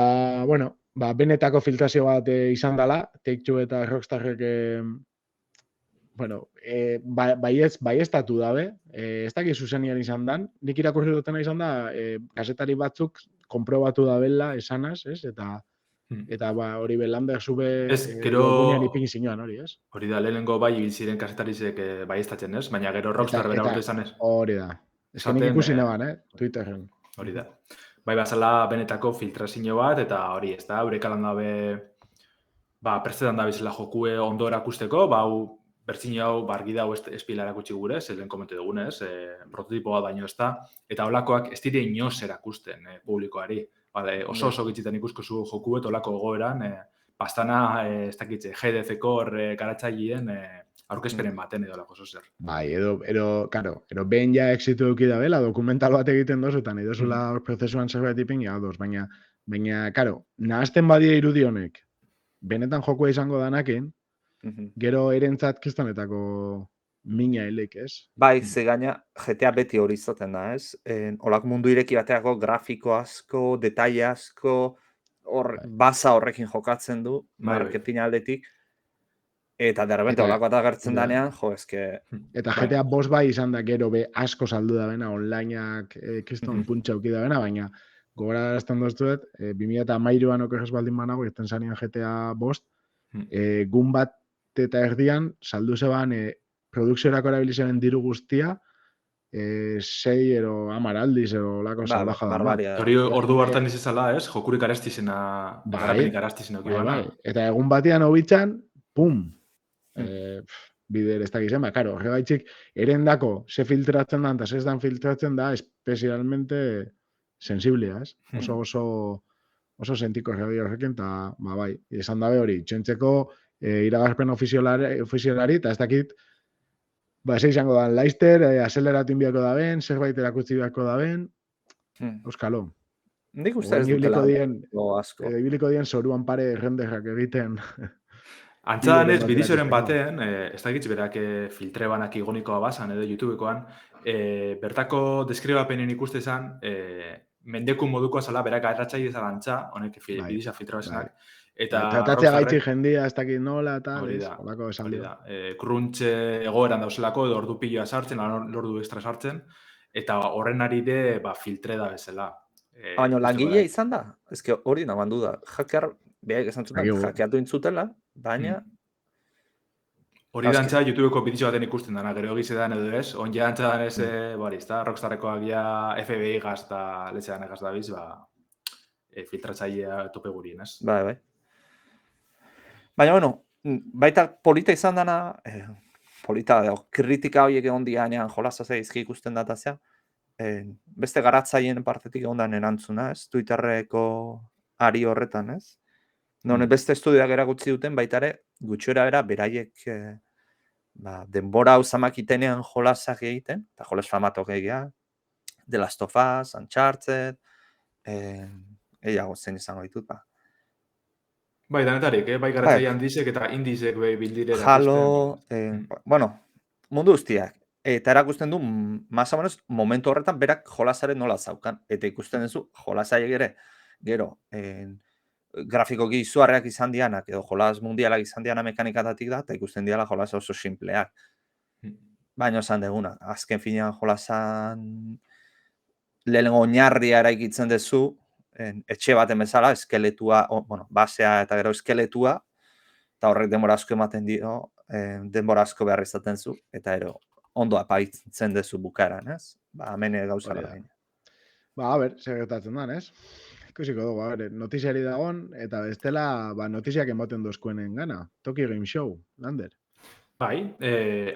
bueno, benetako filtrazio bat izan dela, Take-Two eta Rockstarrek bueno, baieztatu dabe, ez dakit zuzenian izan dan, nik irakurri dutena izan da, kasetari batzuk konprobatu dabela esanaz, ez? Eta hori Lander zube webgunean ipin zinuan, hori, ez? Hori da, lehenengo bai ibilziren kasetarizek baieztatzen, ez? Baina gero Rockstar bera urte izan, ez? Hori da. Ez que nik ikusi neban, Twitterren. Hori da. Bai, bazala benetako filtrazio bat, eta hori, ez da, eurekalan dabe, prestetan da bizela jokue ondo erakusteko, hau bertzino hau, argi dago espila erakutsi gure, lehen komente dugunez, prototipoa baino ez da, eta holakoak ez dire inoz erakusten publikoari. Oso gitzitan ikusko zu joku eta olako gogoeran, bastana, ez dakitze, GDC-ko garatzaileen aurkezpenen baten edo lako zer. Bai, ero behin ja exitu eduki da bela, dokumental bat egiten dozu, eta nahi dozula prozesuan zerbait ipin gadoz, baina, nahazten badia irudi honek, benetan jokua izango danakin, gero erentzat kristonetako mina helik, ez? Bai, ze gaina GTA beti hori izaten da, ez? Olako mundu ireki bateako grafiko asko, detaile asko, baza horrekin jokatzen du, marketing aldetik, eta derbente olako bat agertzen danean, eske... Eta GTA bost bai izan da gero asko saldu da bena, onlineak kriston puntxa auki da bena, baina gogora darazten doztuet, 2013an okerrez baldin banago, irten zanean GTA bost, gun bat eta erdian, saldu zeban, produkziorako erabilizaren diru guztia, 6 ero 10 aldiz ero lako salbaja da. Hori ordu hartan izizala, ez? Jokurik arastizena, garapenik arastizena. Eta egun batean hobitzan, pum! Bider ez dakizen, karo, horregaitzik, erendako ze filtratzen da, eta ze ez dan filtratzen da, especialmente sensiblea, ez? Oso sentiko horrekin, eta bai, esan dabe hori, txentzeko iragarpen ofizialari, eta ez dakit, ez izango da, Leicester, azeleratin biako da ben, zerbait erakutsi biako da ben, euskalo. Nik uste ez dutela, ibiliko dien zoruan pare renderrak egiten. Antzadan ez, bidizioren baten, ez dakitz berak filtre banak igonikoa basan edo YouTubekoan, bertako deskribapenen ikuste izan, mendeku moduko zala, berak arratzaile zala antza, honek bidizia filtre basenak. Tratatzea gaitzi jendia, ez dakit nola, eta holako esan da. Crunch egoeran dauzelako, edo ordu piloa sartzen, ordu extra sartzen, eta horren ari de filtre da bezala. Baina langile izan da? Ez hori nabandu da. Hacker, behar esan zuten, hackeatu intzutela, baina... Hori da antza, YouTubeko bidizio baten ikusten dana, gero egizetan edo ez, onja antza danez, Rockstarrekoak ja FBI gaz eta letxean egaz da biz, filtratzailea tope gurien, ez? Bai. Baina, bueno, baita polita izan dana, kritika horiek egon dianean jolazazea izki ikusten datazea, beste garatzaien partetik egon dan erantzuna, ez? Twitterreko ari horretan, ez? Beste estudioak erakutsi duten baitare, gutxora bera, beraiek denbora hau zamakitenean jolazak egiten, eta jolas famatok egia, The Last of Us, Uncharted, zen izango ditut, Bai, danetarik, bai garatzaile handizek eta indizek bildire erakusten. Halo, bueno, mundu guztiak. Eta erakusten du, más o menos, momentu horretan berak jolasaren nola zaukan. Eta ikusten duzu, jolasaiek ere, gero, grafikoki izuarreak izan dianak, edo jolas mundialak izan diana mekanikatatik da, eta ikusten diala jolas oso simpleak. Baina esan deguna, azken finean jolasan lehenengo oinarria eraikitzen duzu, etxe baten bezala, eskeletua, basea eta gero eskeletua, eta horrek denbora asko ematen dio, denbora asko behar izaten zu, eta ero ondo apaitzen duzu bukaeran, ez? Hemen gauzara da. A ber, zer gertatzen da, ez? Ikusiko dugu, notiziari dagoen, eta bestela notiziak ematen dozkuenen gana. Tokyo Game Show, Lander. Bai,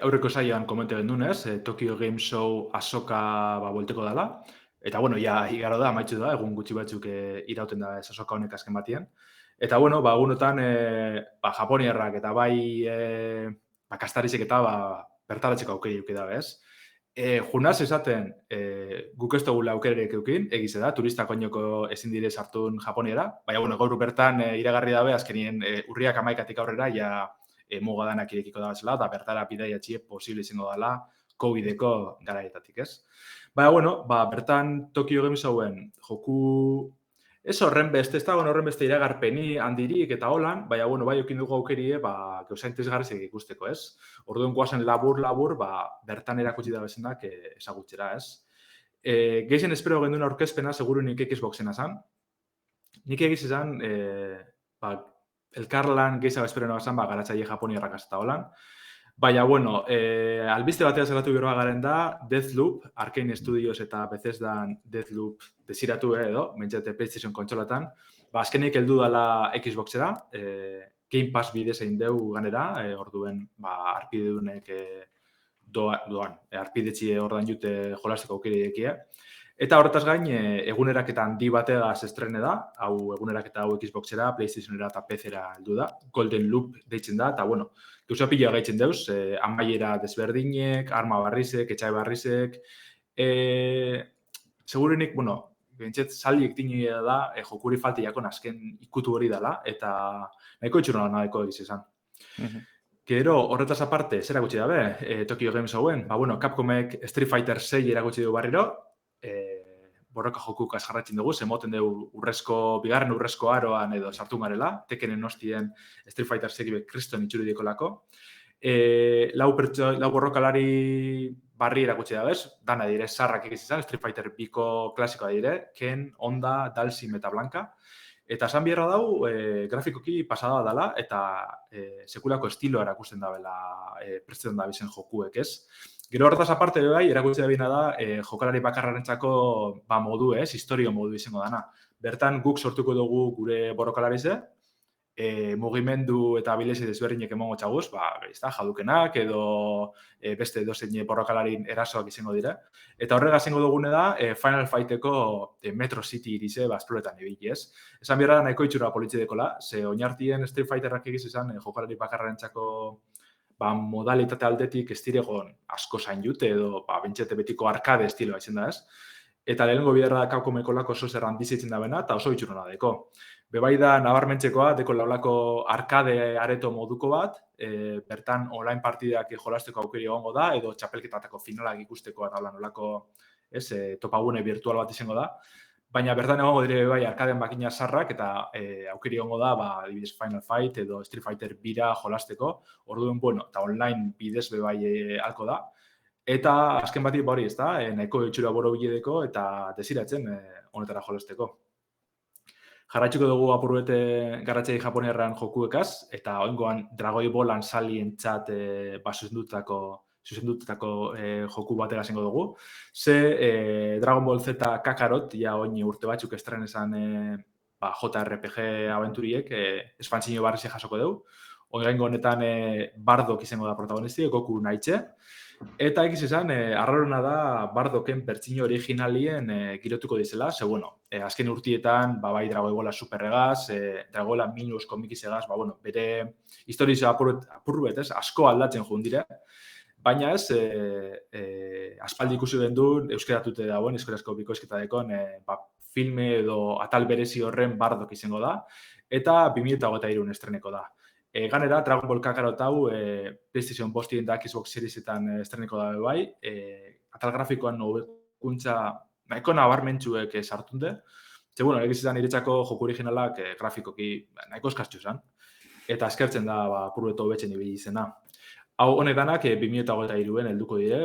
aurreko saian komente gendunez, Tokyo Game Show azoka bolteko dela, eta bueno, ja igaro da, amaitzu da, egun gutxi batzuk irauten da azoka honek azken batien. Eta bueno, egunotan Japoniarrak eta bai kastarizek eta bertaratzeko aukeri euki dabe, ez? Junaz esaten, guk ez dugula aukererek eukin, egize da, turistak oinoko ezin dire sartun Japoniera, baina, bueno, gaur bertan iragarri dabe, azkenien urriak 11 aurrera, ja muga danak irekiko da bezala, da bertara bidaia txie posible izango dela COVID-eko garaietatik, ez? Baina, bueno, bertan Tokio Game Showen joku ez horren beste, ez da horren beste iragarpeni handirik eta holan, baina, bueno, bai okin dugu aukerie, gauza interesgarri ikusteko, ez? Orduan guazen labur, bertan erakutsi da bezenak ezagutxera, ez? Gehien espero genduen aurkezpena, seguru nik Xboxena zan. Nik egiz izan, elkarlan gehiago espero nago zan, garatzaile Japoniarrak eta holan. Baina, bueno, albiste batea zelatu geroa garen da, Deathloop, Arkane Studios eta Bethesdan Deathloop desiratu edo, mentzate PlayStation kontsolatan, azkenik heldu dela Xboxera, Game Pass bidez egin deu ganera, orduen arpidedunek doan, arpidetxie ordan jute jolasteko aukeri dekie. Eta horretaz gain, eguneraketa handi bategaz estrene da, hau eguneraketa hau Xboxera, PlayStationera eta PC-era heldu da, Golden Loop deitzen da, eta bueno, gauza pila gaitzen deuz, amaiera desberdinek, arma barrizek, etxai barrizek, segurenik, bueno, bentset saliek tinio da, jokuri faltiakon azken ikutu hori dela, eta nahiko itxurona nahiko egiz izan. Gero, horretaz aparte, zer erakutsi dabe, Tokyo Game Showen, bueno, Capcomek Street Fighter 6 erakutsi dugu barriro, borroka jokuk azjarratzen dugu, zemoten dugu bigarren urrezko aroan edo sartu garela, tekenen ostien Street Fighter 6 kriston itxuri dikolako. Lau borrokalari barri erakutsi da bez, dana dire, sarrak egiz izan, Street Fighter biko klasikoa dire, Ken, Honda, Dalsim eta Blanka. Eta esan bierra dau, grafikoki pasada dela, eta sekulako estiloa erakusten dabela prestetan da bizen jokuek, ez? Gero horretaz aparte bai, erakutsi da bina da, jokalari bakarrarentzako modu, ez? Historio modu izango dana. Bertan guk sortuko dugu gure borrokalarize, mugimendu eta abilezi desberdinek emongo txaguz, jadukenak edo beste dozein borrokalarin erasoak izango dira. Eta horrega izango dugune da, Final Fighteko Metro City irize esploretan ibili, ez? Esan bierra nahiko itxura politxe dekola, ze oinartien Street Fighterrak egiz izan jokalari bakarrarentzako modalitate aldetik ez diregon asko zain jute edo bentxete betiko arkade estiloa izan da, ez? Eta lehenengo biderra da Capcomeko lako oso zerran bizitzen da bena, eta oso itxurona deko. Bebai da nabarmentzekoa, deko laulako arkade areto moduko bat, bertan online partidak jolasteko aukeri egongo da, edo txapelketatako finalak ikusteko eta olako topagune virtual bat izango da. Baina bertan egongo dire bai arkaden makina sarrak eta aukeri egongo da, adibidez Final Fight edo Street Fighter bira jolasteko, orduen, bueno, eta online bidez bebai halko da. Eta azken batik hori ez da, nahiko itxura boro biledeko eta desiratzen honetara jolasteko. Jarratxiko dugu apurbete garatzei Japoniarran jokuekaz, eta oingoan Dragoi Bolan salientzat zuzendutako joku batera zengo dugu. Ze Dragon Ball Z Kakarot, ja oin urte batzuk estrenezan JRPG aventuriek, espantzino barrize jasoko dugu. Oingo honetan Bardok izango da protagonisti, Goku Naitxe. Eta egiz esan, arrarona da Bardoken pertsino originalien girotuko dizela, ze, bueno, azken urtietan, bai Dragoi Bola superregaz, Dragoi Bola minus komikizegaz, bere historia apurbet, asko aldatzen joan dire, baina ez, aspaldi ikusi gendun, euskeratute dagoen, euskarazko bikoizketa dekon, filme edo atal berezi horren Bardok izango da, eta 2023 estreneko da. Ganera, Dragon Ball Kakarot hau PlayStation Bostien da Xbox Seriesetan estreneko da bai, atal grafikoan hobekuntza nahiko nabarmentzuek sartunde. Ze, bueno, egiz izan iretzako joku originalak grafikoki nahiko eskaztu zen. Eta eskertzen da purbeto betzen ibili izena. Hau honek danak 2023en helduko dire,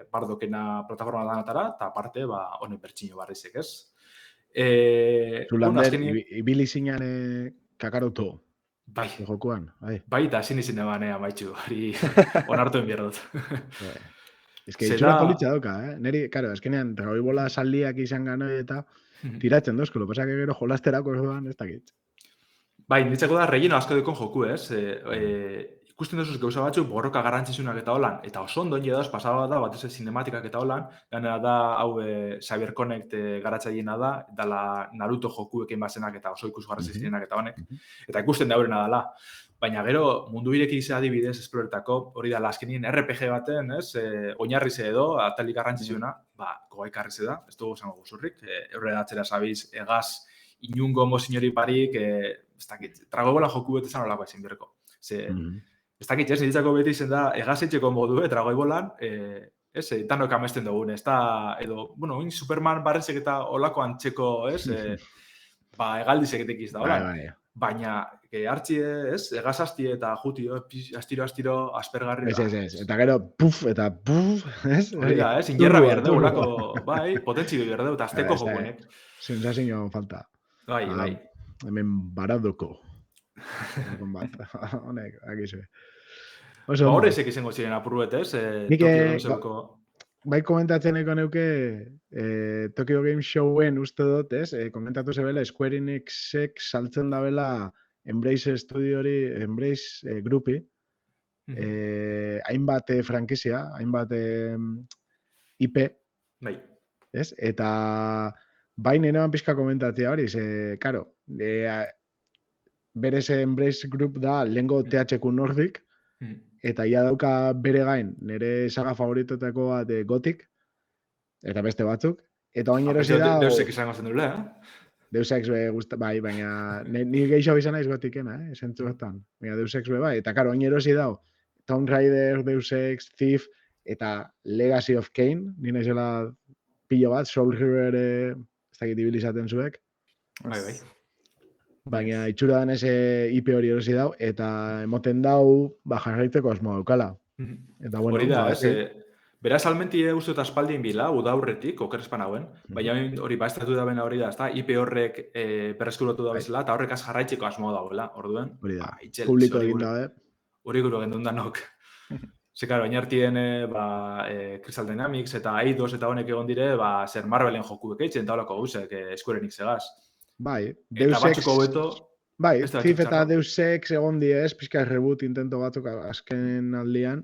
Bardokena plataforma danatara, eta aparte honen pertsino barrizek, ez? Zulander, ibili zinean Kakaroto. Bai. Jokuan, bai. Bai, eta ezin izin eban amaitxu, hori onartuen bierdot. Ez que itxura politxa doka, Neri, karo, azkenean, Dragoi Bola saldiak izan gano eta tiratzen dozko, lo pasak gero jolasterako ez dakit. Bai, nitzako da relleno asko dekon joku, ez? ikusten duzuz gauza batzuk borroka garrantzizunak eta holan, eta oso ondo dauz pasaba da, batez cinematikak eta holan, ganera da, hau CyberConnect garatzaileena da, dala Naruto jokuekin bazenak eta oso ikusgarri zirenak eta honek, eta ikusten da horrena dela. Baina gero, mundu ireki izan adibidez esploretako, hori da, azkenien RPG baten, ez, oinarri ze edo, atalik garrantzizuna, gogaikarri ze da, ez dugu zango guzurrik, horre atzera sabiz, egaz, inungo mozinori parik, ez dakit, Dragon joku bete zan olako ezin berko. Ez dakit, ez, niretzako beti izen da, egazitxeko modu, Dragon Ballan, ez, danok amesten dugun, ez da, edo, bueno, Superman barrezek eta olako antxeko, ez, egaldizek etekiz da, hola. Baina, hartzi ez, egazazti eta juti, astiro, aspergarri. Ez, eta gero, puf, eta puf, ez? Hori da, ez, ingerra berdeu, olako, bai, potentzi berdeu, eta azteko jokuenek. Sensazio falta. Bai. Hemen baraduko. Honek, akizue. Horrezek izango ziren apurruet, ez? Bai komentatzen eko neuke Tokyo Game Showen uste dut, ez? Komentatu zebela Square Enixek saltzen dabela Embrace Studiori, Embrace Groupi, hainbat frankizia, hainbat IP, ez? Eta bain enean pixka komentatzea hori, karo, berez Embrace Group da lehengo THQ Nordic, eta ia dauka bere gain, nire saga favoritotako bat Gothic, eta beste batzuk. Eta oin erosi da... Deus Ex izango zen dule, Deus Ex bai, baina ni geixo izan naiz Gothicena, esentzu betan. Baina Deus Ex bai, eta karo, oin erosi da Tomb Raider, Deus Ex, Thief, eta Legacy of Kain, ni naizela pilo bat, Soul River ez dakit ibilizaten zuek. Bai. Baina itxura dan ese IP hori erosi dau, eta emoten dau, jarraitzeko asmo daukala. Eta bueno, hori da, beraz almenti uste eta espaldien bila, udaurretik, okerespan hauen, baina hori estatu da bena hori da, IP horrek berreskuratu da bezala, eta horrek jarraitzeko asmo dauela, orduen. Hori da, publiko egin da, hori gero gendun danok. Zekar, baina hartien Crystal Dynamics eta Eidos eta honek egon dire, zer Marvelen joku ekeitzen, eta holako gauzek Square Enix egaz. Bai, Deus Ex... Bai, Thief eta Deus Ex egon diez, pixka reboot intento batzuk azken aldian.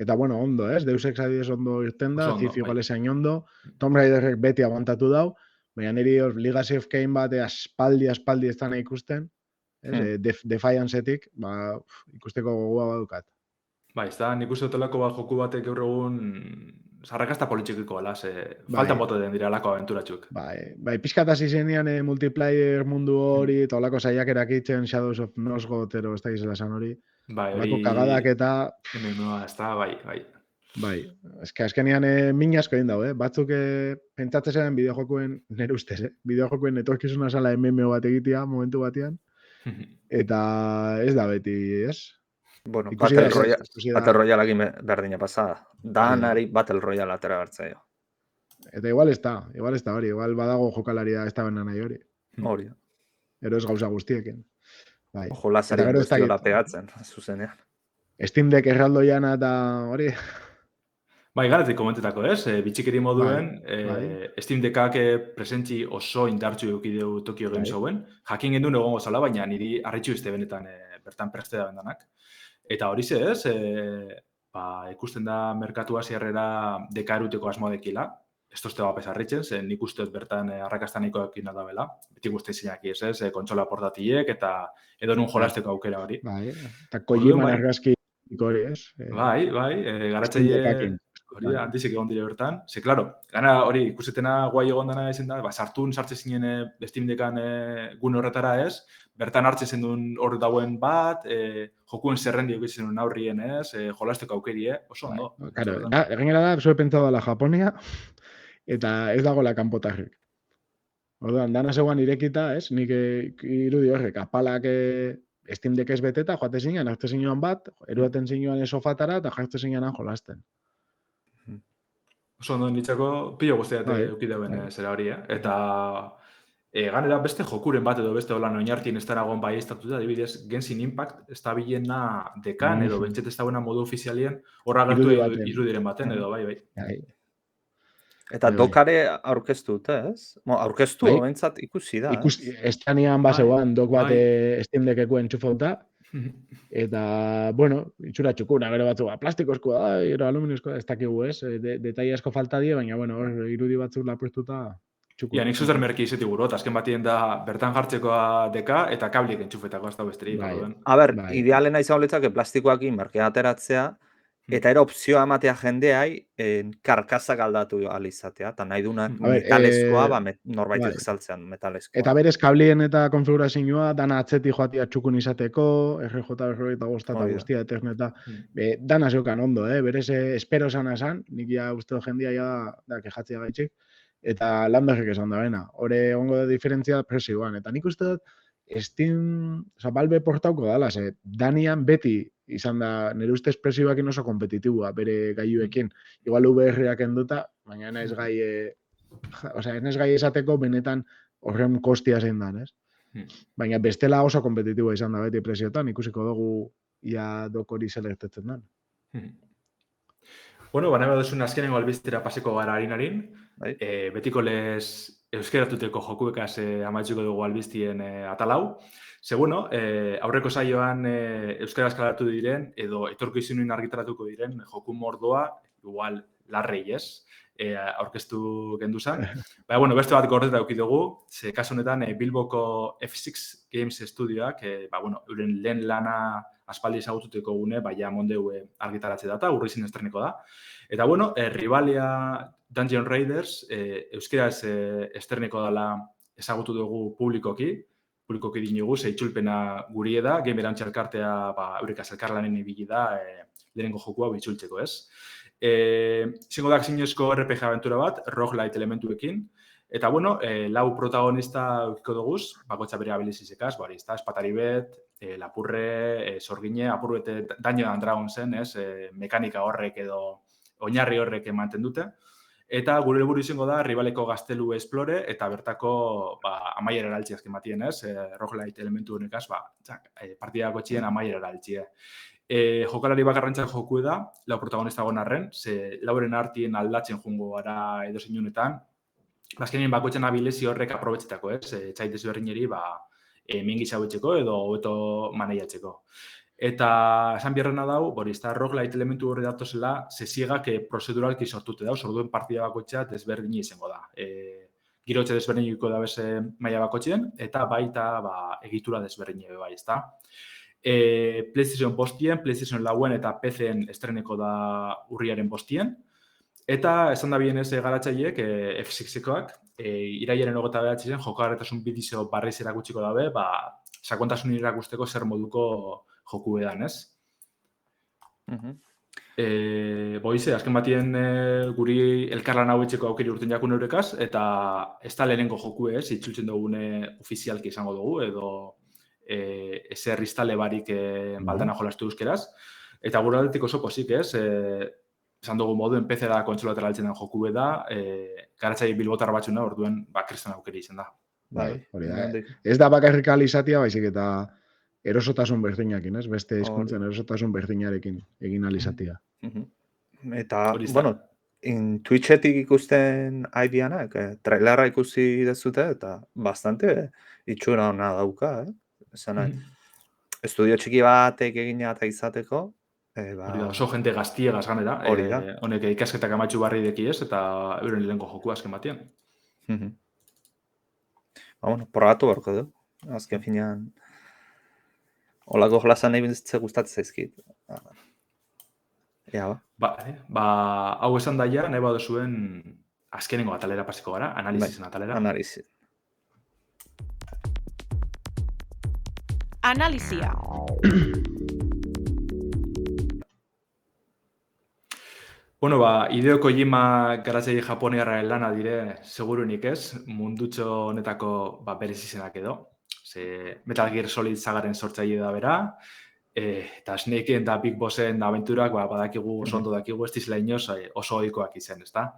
Eta bueno, ondo, ez? Deus Ex adibidez ondo irten da, Thief igual esan ondo. Tomb Raiderrek beti aguantatu dau. Baina niri Legacy of Kain bat aspaldi ez da nahi ikusten. Defiance-etik, ikusteko gogoa badukat. Bai, ez da, nik uste dutolako joku batek gaur egun zarrakazta politikiko, faltan boto den dira alako aventuratxuk. Bai, pixkataz izenean multiplayer mundu hori, eta olako saiakerak itzen Shadows of Nosgoth, ez da gizela esan hori. Bai, olako kagadak eta... Ez da, bai. Bai, azkenean min asko egin dago, batzuk pentsatzen zen bideojokuen, nire ustez, bideojokuen etorkizuna zala MMO bat egitea momentu batean, eta ez da beti, ez? Bueno, Battle Royale egin berdina pasada. Danari Battle Royale atera bertzaio. Eta igual ez da hori, igual badago jokalaria ez da bena nahi hori. Hori. Ero ez gauza guztiekin. Ojo, lazari guztiola pegatzen, zuzenean. Steam Deck erraldoian eta hori... Bai, garatik komentetako, ez? Bitxikeri moduen, Steam Deckak presentzi oso indartzu eukideu Tokyo Game Showen. Jakin gendun egongo zala, baina niri arritxu izte benetan bertan preste da bendanak. Eta hori ze, ez? Ikusten da merkatu hasierrera dekaruteko asmoa dekila. Ez tozte bat pesarritzen, zen nik uste bertan arrakastaniko ekin da bela. Beti guzti zinaki, ez? Kontsola portatiliek eta edo nun jolasteko aukera hori. Bai, eta Kojiman argazki hori, ez? Bai, garatzaile... Hori da, handizik egon dire bertan. Ze, klaro, gana hori ikusetena guai egon dena ezen da, sartun sartzen zinen Steam Deckan gune horretara ez, bertan hartzen zen duen hor dauen bat, jokuen zerrendi eukitzen duen aurrien ez, jolasteko aukeri, oso ondo. Claro, gainera da, zue pentsado la Japonia, eta ez dagoela kanpotarrik. Orduan, dana zeuan irekita, ez, nik irudi horrek, apalak Steam Deck ez beteta, joate zinean, hartzen zinean bat, eruaten zinean sofatara, eta jartzen zinean jolasten. Oso ondo nintzako pilo guztiak eukideuen zera hori, eta ganera beste jokuren bat edo beste holan oinartien ez daragon bai estatuta, adibidez Genshin Impact ez da bilena dekan edo bentset ez da buena modu ofizialien horra gertu irudiren baten edo bai. Eta dokare aurkeztu, ez? Aurkeztu, bentsat ikusi da. Estanean baseuan dok bat Steam Deckeko entxufauta, Eta, bueno, itxura txukuna, gero batzuk, plastikozkoa da, gero aluminioskoa, ez dakigu ez, detaile asko falta die, baina, bueno, hor, irudi batzuk lapurtuta txukuna. Ia, nik zuzer merki izeti burot, azken batien da bertan jartzekoa deka eta kablik entxufetako ez da besterik. Bai. orduan. A ber, Bai. idealena izango litzake plastikoakin merkea ateratzea, eta ero opzioa ematea jendeai karkasak aldatu ahal izatea, eta nahi duna A ber, metalezkoa, norbaitek bai. saltzean metalezkoa. Eta berez kablien eta konfigurazioa, dana atzetik joatia txukun izateko, RJ45 eta Hori da. guztia eterneta, dana zeukan ondo, berez espero sana esan, nik ja uste jendia ja da kejatzea gaitxik, eta lan berrek esan da bena. Hore ongo da diferentzia presioan, eta nik uste dut Steam, Valve portauko dala, Danian beti izan da, nire ustez presioakin oso kompetitibua, bere gaiuekin. Igual VR-ak enduta, baina naiz gai, ez gai esateko benetan horren kostia zein dan, ez? Baina bestela oso kompetitiboa izan da beti presiotan, ikusiko dugu ia dokori selertetzen dan. Bueno, bana baduzun azkenengo albiztera paseko gara harin. Betiko lez euskeratuteko jokuekaz amaitzuko dugu albiztien atalau. Ze, bueno, aurreko saioan euskaraz kalatu diren, edo etorkizunin argitaratuko diren, joku mordoa, igual larrei ez, aurkeztu gendu zen. Baina, bueno, beste bat gordeta eduki dugu, ze kasu honetan Bilboko F6 Games Studioak, bueno, euren lehen lana aspaldi ezagututeko gune, baina mondeu argitaratze data, urrizin estreneko da. Eta, bueno, Rivalia Dungeon Raiders euskeraz estreneko dela ezagutu dugu publikoki dinigu, ze itzulpena gurie da, Gamer Antxe elkartea eurekaz elkarlanen ibili da lehenengo jokua bitzultzeko, ez? Zingo da zinezko RPG aventura bat, roguelite elementuekin, eta, bueno, lau protagonista eukiko duguz, bakotxa bere abilizizekaz, espatari bet, lapurre, sorgine, apurrete Dungeons and Dragonsen, ez? Mekanika horrek edo oinarri horrek ematen dute. Eta gure helburu izango da Rivaleko gaztelu esplore eta bertako amaiera eraltzi azken batien, ez? Roguelite elementu honekaz, partidako txien amaiera eraltzie. Jokalari bakarrantzak joku da, lau protagonista gonarren, ze lauren artien aldatzen jungo gara edo zeinunetan. Azkenien bakoitzen abilezi horrek aprobetxetako, ez? Txaitez berrineri mingitza hauetzeko edo hobeto maneiatzeko. Eta esan bierrena dau, roguelite elementu horre datozela, zesiegak prozeduralki sortute dauz, orduen partida bakoitzea desberdini izango da. Girotxe desberdiniko da beze maila bakoitzien, eta baita egitura desberdini bai, ezta. PlayStation bostien, PlayStation lauen eta PC-en estreneko da urriaren bostien. Eta esan da bien ez garatzaileek, F6-ekoak, irailaren 29 jokagarritasun bidizio barriz erakutsiko dabe, sakontasun irakusteko zer moduko joku edan, ez? Boize, azken batien guri elkarlan hau etxeko aukeri urten jakun eurekaz, eta ez da lehenengo joku ez, itzultzen dugune ofizialki izango dugu, edo ezer iztale barik baldana jolastu euskeraz. Eta gure aldetik oso pozik ez, esan dugu moduen PC da kontsolatera altzen den joku da, garatzaile bilbotar batzuna, orduen kriston aukeri izan da. Bai, hori da. Ez da bakarrik alizatia, baizik eta erosotasun berdinakin, ez? Beste hizkuntzen erosotasun berdinarekin egin alizatia. Eta, bueno, Twitchetik ikusten aidianak, trailerra ikusi dezute, eta bastante itxura hona dauka, Esan nahi, estudio txiki batek egina eta izateko. Oso jente gaztiegaz ganera, honek ikasketak amatxu barri deki ez, eta euren lehenko joku azken batien. Bueno, probatu barko du, azken finean. Olako jolazan nahi bintze gustatzen zaizkit. Ea, hau esan daia, nahi baduzuen azkenengo atalera pasiko gara, analizisen atalera. Analizia. Analizia. Bueno, Hideo Kojima garatzaile japoniarraren lana dire, segurunik ez, mundutxo honetako berez izenak edo. Metal Gear Solid sagaren sortzaile da bera, eta Snakeen da Big Bossen da aventurak, badakigu, oso ondo dakigu, ez dizela inoz oso ohikoak izen, ezta?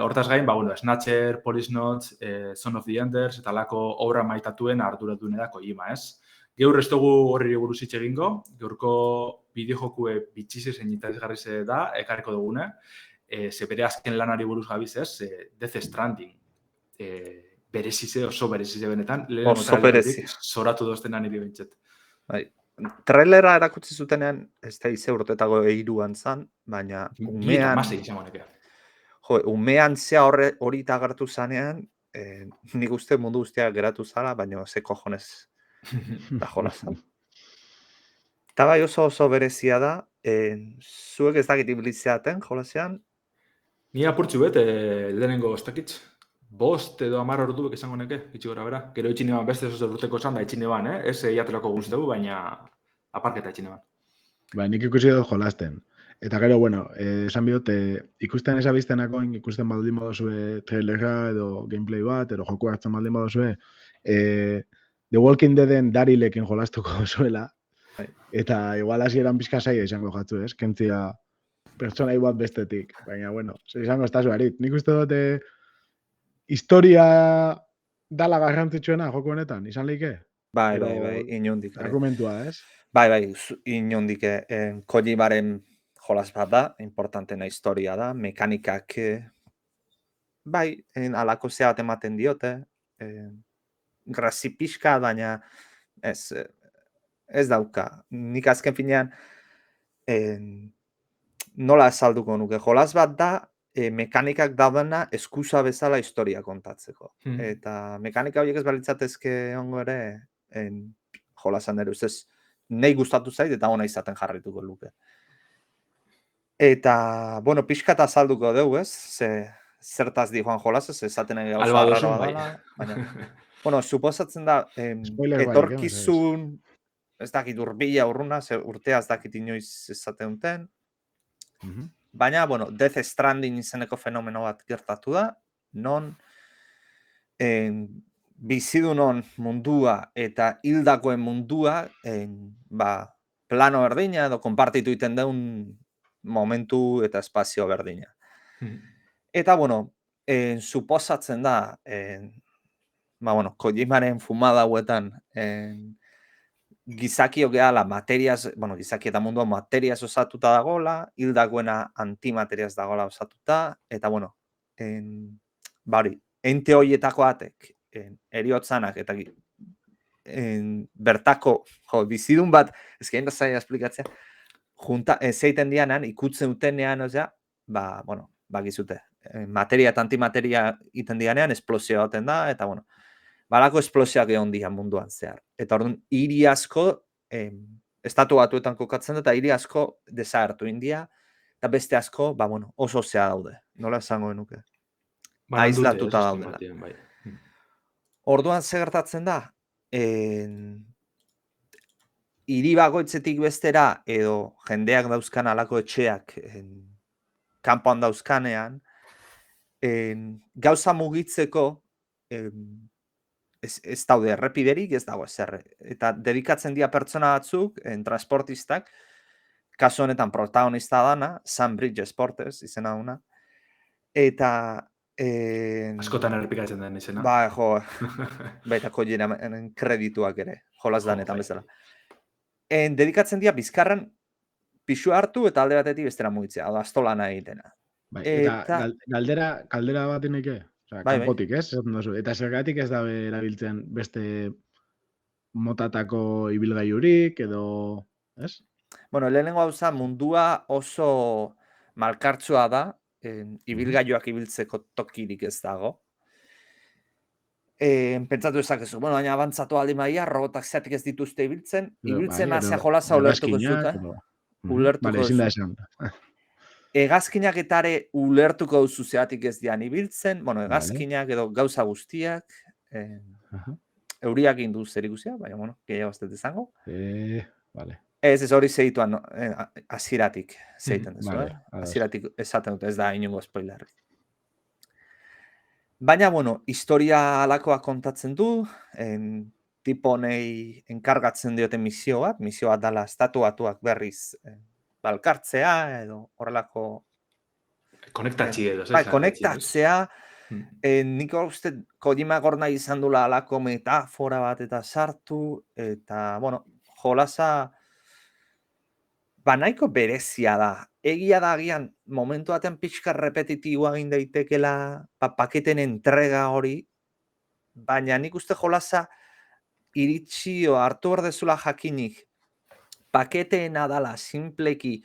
Hortaz gain, Snatcher, Police Notes, Son of the Enders, eta lako obra maitatuen arduratune da Kojima, ez? Gaur ez dugu horri buruz hitz egingo, gaurko bideojokue bitxize zein interesgarriz da, ekarriko dugune, ze bere azken lanari buruz gabiz ez, Death Stranding. Berezize, oso berezize benetan, oso berezi. Zoratu dozten nire bintzet. trailera erakutsi zutenean, ez da ize urtetako 3an zan, baina Bi eta umean, hamasei izango neke. umean zea hori agertu zanean, nik uste mundu guztiak geratu zala, baina ze cojones da jolasa. Eta bai oso berezia da, zuek ez dakit ibilitzeaten jolasean, Ni apurtxu bet, lehenengo ez dakit, 5 edo 10 orduek izango neke, itxi gora bera. Gero itxine ban beste oso urteko zan da itxine ban, Ez jatelako guztegu, baina aparketa itxine ban. Ba, nik ikusi dut jolasten. Eta gero, bueno, esan bihot, ikusten esabiztenako, ikusten baldin badozue trailerra edo gameplay bat, edo joku hartzen baldin badozue, The Walking Deaden Darylekin jolastuko zuela, eta igual hasieran pizka zaila izango jatzu, ez? Kentzia pertsonai bat bestetik. Baina, bueno, izango ez harit. Nik uste dut historia dala garrantzitsuena joku honetan, izan leike? bai, inondik. Argumentua, ez? Bai, inondik, Kojimaren jolas bat da, importantena historia da, mekanikak, bai, alako zea bat ematen diote, grazi pixka, baina ez dauka. Nik azken finean, nola esalduko nuke, jolas bat da, mekanikak daudena eskusa bezala historia kontatzeko. Eta mekanika horiek ez balitzatezke ongo ere, jolasan ere ustez, nahi gustatu zait eta ona izaten jarrituko luke. Eta, bueno, pixka eta azalduko dugu, ez? Zertaz di joan jolas, ez esaten nahi gauza Albadosun, arraroa dela. Baina, bueno, suposatzen da, Spoiler bai, etorkizun, ez dakit urbila urruna, urtea ez dakit inoiz esaten duten. Baina, bueno, Death Stranding izeneko fenomeno bat gertatu da, non bizidunon mundua eta hildakoen mundua plano berdina edo konpartitu iten deun momentu eta espazio berdina. Eta, bueno, suposatzen da, Kojimaren fumada hauetan, gizakio gehala materiaz, gizaki eta mundua materiaz osatuta dagoela, hildakoena antimateriaz dagoela osatuta, eta, ente horietako batek, eriotzanak eta bertako bizidun bat, ezkein da zaila esplikatzea, zeiten dianan, ikutzen dutenean, gizute, materia eta antimateria iten dianean, esplosio baten da, eta, balako esplosioak egon dian munduan zehar. Eta orduan, hiri asko, estatu batuetan kokatzen da, eta hiri asko desagertu india, eta beste asko, oso zea daude. Nola esango genuke? Aizlatuta daudela. Orduan ze gertatzen da, hiri bakoitzetik bestera, edo jendeak dauzkan alako etxeak, kanpoan dauzkanean, gauza mugitzeko, ez daude errepiderik, ez dago ezer. Eta dedikatzen dira pertsona batzuk, transportistak, kasu honetan protagonista dana, Sunbridge Sporters izena duna, eta askotan errepikatzen den izena. Baita Kojimaren kredituak ere, jolas danetan bezala. Dedikatzen dira bizkarran pixua hartu eta alde batetik bestera mugitzea, astolana egitena. Eta galdera bat ineke? Kanpotik, ez? Eta zergatik ez dabe erabiltzen beste motatako ibilgailurik edo, ez? Lehenengo gauza mundua oso malkartsua da, ibilgailuak ibiltzeko tokirik ez dago. Pentsatu ezakezu, baina abantzatu aldi maia, robotak zeatik ez dituzte ibiltzen azia jolasa ulertuko zuten. Ulertuko zuten. Hegazkinak etare ulertuko duzu zeatik ez dian ibiltzen, hegazkinak edo gauza guztiak, euriak indu zer ikusia, baina, gehiago ez dut izango. Ez hori zeituan, aziratik zeiten dezu, aziratik esaten dut, ez da inongo spoilerri. Baina, historia alakoa kontatzen du, tipo honei enkargatzen diote misio bat dela estatu batuak berriz balkartzea, edo horrelako... Konektatxi edo. Konektatzea, nik uste Kojima gorna izan dula alako metafora bat eta sartu, eta, jolasa nahiko berezia da. Egia da agian, momentu batean pixka repetitiboa egin daitekela paketen entrega hori, baina nik uste jolasa iritsi hartu berdezula jakinik paketeena dala simpleki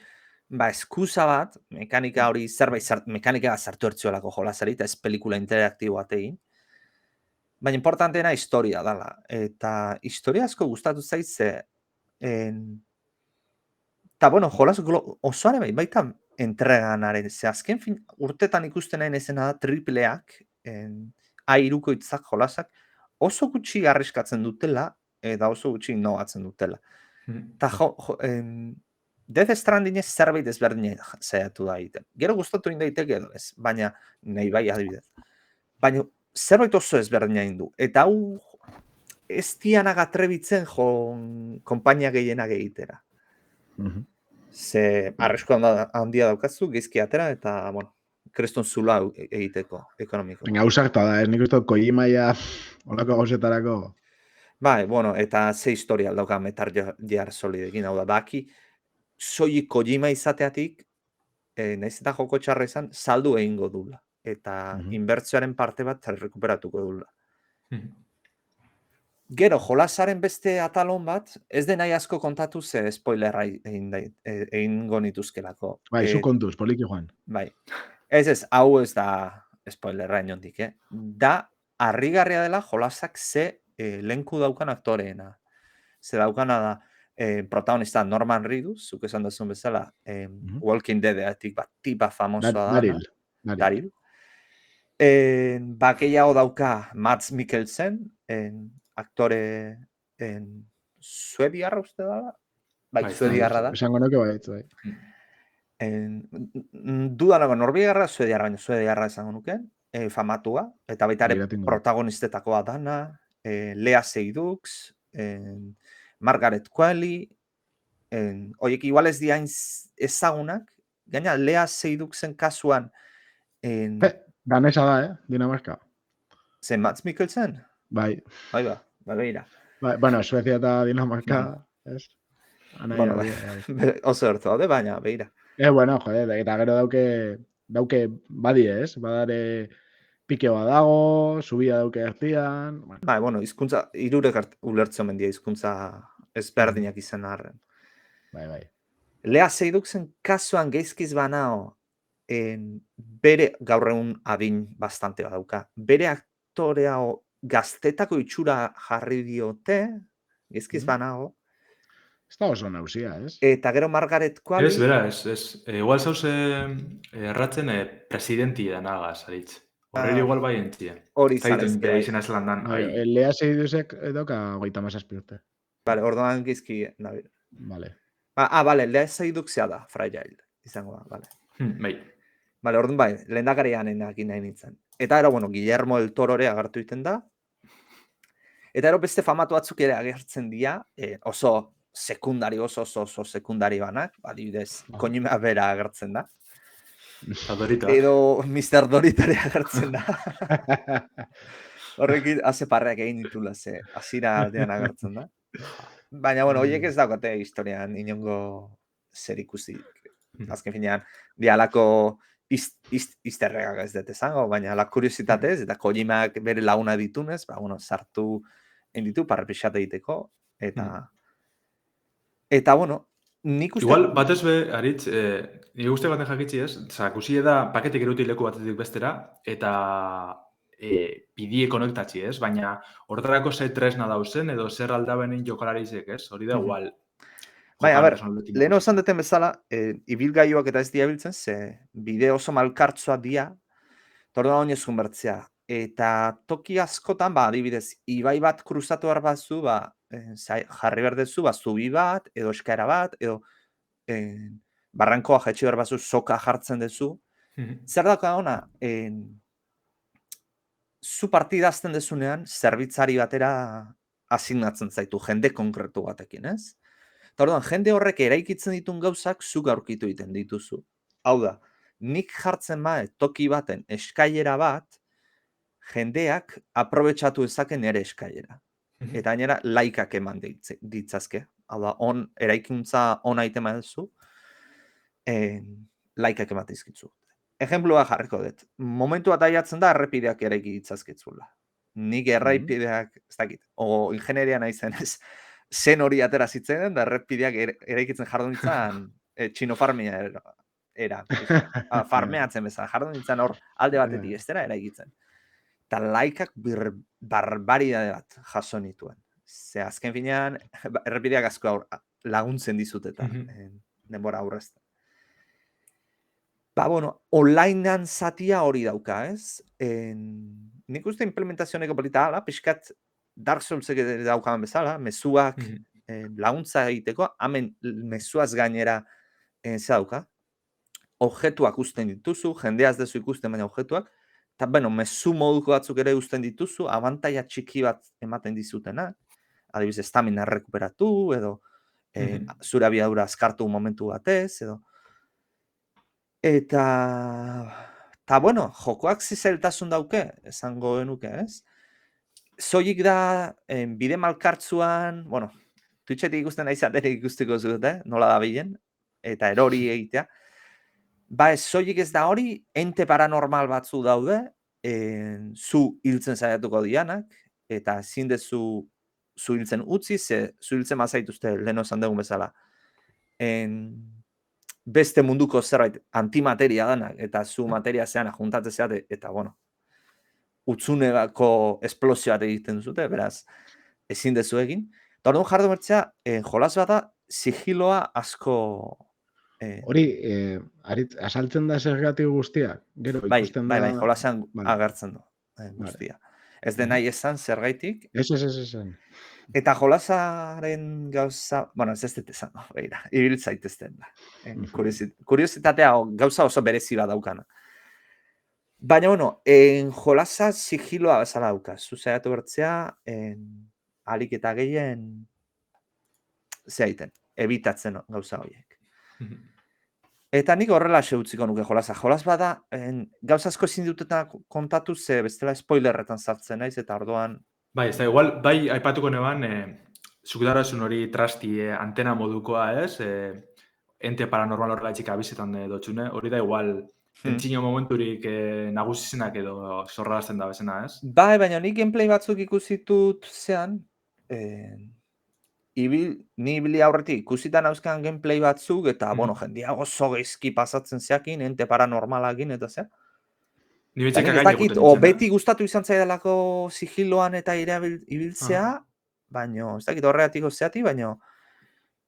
eskusa bat, mekanika hori mekanika bat sartu ertziolako jolasari, eta ez pelikula interaktibo batein. Baina importanteena historia dala. Eta historia asko gustatu zaitze, eta bueno, jolas osoare baita entreganaren, ze azken fin, urtetan ikusten nahi ezena da tripleak, A3koitzak jolasak, oso gutxi arriskatzen dutela, eta oso gutxi innovatzen dutela. Eta Death Stranding ez zerbait ezberdina zaiatu da egiten. Gero gustatu egin daiteke edo ez, baina nahi bai adibidez. Baina zerbait oso ezberdina egin du. Eta hau ez dianak atrebitzen konpainia gehienak egitera. Ze arrisko handia daukazu, gizki atera, eta, bueno, kreston zula egiteko, ekonomiko. Baina, ausarta da, ez nik uste Kojima ja olako gauzetarako. Bai, bueno, eta ze historia dauka Metal Gear Solidekin, hau da, baki, soilik Kojima izateatik, nahiz eta joko txarra izan, saldu egingo dula. Eta inbertsioaren parte bat rekuperatuko dula. Gero, jolasaren beste atalon bat, ez den nahi asko kontatu ze spoilerra egingo nituzkelako. Bai, zu kontuz, poliki joan. Bai. Ez, hau ez da spoilerra inondik, Da, harrigarria dela jolasak ze lenku daukan aktoreena. Ze daukana da, protagonista Norman Reedus, zuk esan duzun bezala, Walking Dead-eatik bat tipa famosoa da. Daryl. Bakeiago dauka Mads Mikkelsen, aktore suediarra uste da? Bai, suediarra da. Esango nuke bai. Dudanako norbigarra, baina suediarra esango nuke, famatua, eta baita ere protagonistetakoa dana, Lea Seydoux, Margaret Qualley, horiek igual ez diain ezagunak, gaina Lea Seyduxen kasuan... Danesa da, Dinamarka. Zen Mads Mikkelsen? Bai. Bai, beira. Bueno, Suezia eta Dinamarka, ez? Bueno, oso ertu daude, baina, beira. Bueno, joder, eta gero dauke badie, ez? Badare pike badago, subia dauke ertian... Bai, bueno, hizkuntza, irurek ulertzen mendia hizkuntza ezberdinak izan arren. Bai. Lea Seyduxen kasuan geizkiz banao, bere gaur egun adin bastante badauka. Bere aktorea gaztetako itxura jarri diote, geizkiz banao. Ez da oso nausia, ez? Eta gero Margaret Qualley... Ez, bera, ez. Igual zauze erratzen presidenti danagaz, aritz. Horreri igual bai entzien. Hori zarez. Izena zelandan. Lea Seydusek edoka 37 urte. Vale, orduan gizki nabil. Vale. Vale, Lea Seyduxea da, Fragile, izango da, vale. Bai. Vale, orduan bai, lehendakarian enakin nahi nintzen. Eta ero, bueno, Guillermo del Torore agertu iten da. Eta ero beste famatu batzuk ere agertzen dira, oso oso sekundari banak, adibidez, Kojima bera agertzen da. Dorita. Edo Mr. Doritare agertzen da. Horrekin, haze parreak egin ditula, ze azira aldean agertzen da. Baina, bueno, horiek ez daukate historian inongo zer ikusi. Azken finean, dialako izterregak ez dut esango, baina la kuriositatez, eta Kojimak bere laguna ditunez, bueno, sartu ditu parrepixate egiteko, eta, bueno, nik uste... Igual, batez be, Aritz, nire uste baten jakitzi ez, zakusi da paketek eruti leku batetik bestera, eta bidie konektatzi ez, baina horretarako ze tresna dauzen, edo zer aldabenen jokalarizek ez, hori da igual. Bai, a ber, leheno esan duten bezala, ibilgailuak eta ez diabiltzen, ze bide oso malkartzoa dia, torda oinezkun bertzea. Eta toki askotan, adibidez, ibai bat kruzatu behar batzu, jarri berdezu, zubi bat, edo eskaera bat, edo barrankoa jaitsi behar batzu, soka jartzen dezu. Zer daka ona, zu partida azten dezunean, zerbitzari batera asignatzen zaitu, jende konkretu batekin, ez? Eta orduan, jende horrek eraikitzen ditun gauzak zuk aurkitu egiten dituzu. Hau da, nik jartzen toki baten eskailera bat, jendeak aprobetxatu ezaken ere eskailera. Eta gainera, laikak eman ditzazke. Hau da, eraikuntza ona itema duzu, laikak eman dizkitzu. Ejemplua jarriko dut. Momentu bat aiatzen da, errepideak eraiki ditzazketzula. Nik errepideak, ez dakit, o ingenieria nahi zenez, zen hori atera zitzen, da errepideak eraikitzen jardun nintzen txino farmia farmeatzen bezala, jardun nintzen hor alde batetik estera eraikitzen. Eta laikak barbaridade bat jaso nituen. Ze azken finean, errepideak asko laguntzen dizuteta, denbora aurrezten. Ba, bueno, onlinean zatia hori dauka, ez? Nik uste implementazioneko polita ala, pixkat Dark Soulsek daukaman bezala, mezuak laguntza egiteko, hemen mezuaz gainera ze dauka. Objetuak usten dituzu, jendeaz dezu ikusten baina objetuak, eta, bueno, mezu moduko batzuk ere usten dituzu, abantaia txiki bat ematen dizutena, adibidez, estamina errekuperatu, edo zure abiadura azkartu momentu batez, edo. Eta, bueno, jokoak zizeltasun dauke, esango genuke, ez? Zoik da, bide malkartzuan, bueno, Twitchetik ikusten aizaterik ikustiko zut, nola da bilen, eta erori egitea. Ba, zoik ez da hori, ente paranormal batzu daude, zu hiltzen saiatuko dianak, eta ezin dezu zu hiltzen utzi, ze zu hiltzen mazaituzte lehen esan dugun bezala. Beste munduko zerbait antimateria danak, eta zu materia zeana juntatzen zeate, eta, bueno, utzuneko esplosio bat egiten duzute, beraz, ezin dezu egin. Eta orduan jardu bertzea, jolas bat da, sigiloa asko... Hori, asaltzen da zergatik guztiak? Gero, ikusten da... Bai, jolasean agertzen du guztia. Ez den nahi esan zergaitik. Ez. Eta jolasaren gauza... Bueno, ez dut esan, begira, ibil zaitezten da. Kuriositatea gauza oso berezi bat daukana. Baina, bueno, jolasa sigiloa bezala dauka. Zuzaiatu bertzea, alik eta gehien zeaiten, ebitatzen gauza horiek. Eta nik horrela utziko nuke jolasa. Jolas bada, gauza asko ezin dutetan kontatu, ze bestela spoilerretan sartzen naiz, eta orduan... Bai, ez da, igual, bai, aipatuko neban, zukutarazun hori trasti antena modukoa, ez? Ente paranormal horrela etxik abizetan dotxune, hori da igual, entzino momenturik nagusizenak edo zorrazten da bezena, ez? Bai, baina nik gameplay batzuk ikusitut zean, ni ibili aurretik ikusitan hauzkan gameplay batzuk, eta, bueno, jendia oso geizki pasatzen zeakin, ente paranormalagin, eta zea. Ni betxeka gaine guten nintzen. O beti gustatu izan zaidalako sigiloan eta ibiltzea, baina, ez dakit horregatiko zeati, baina,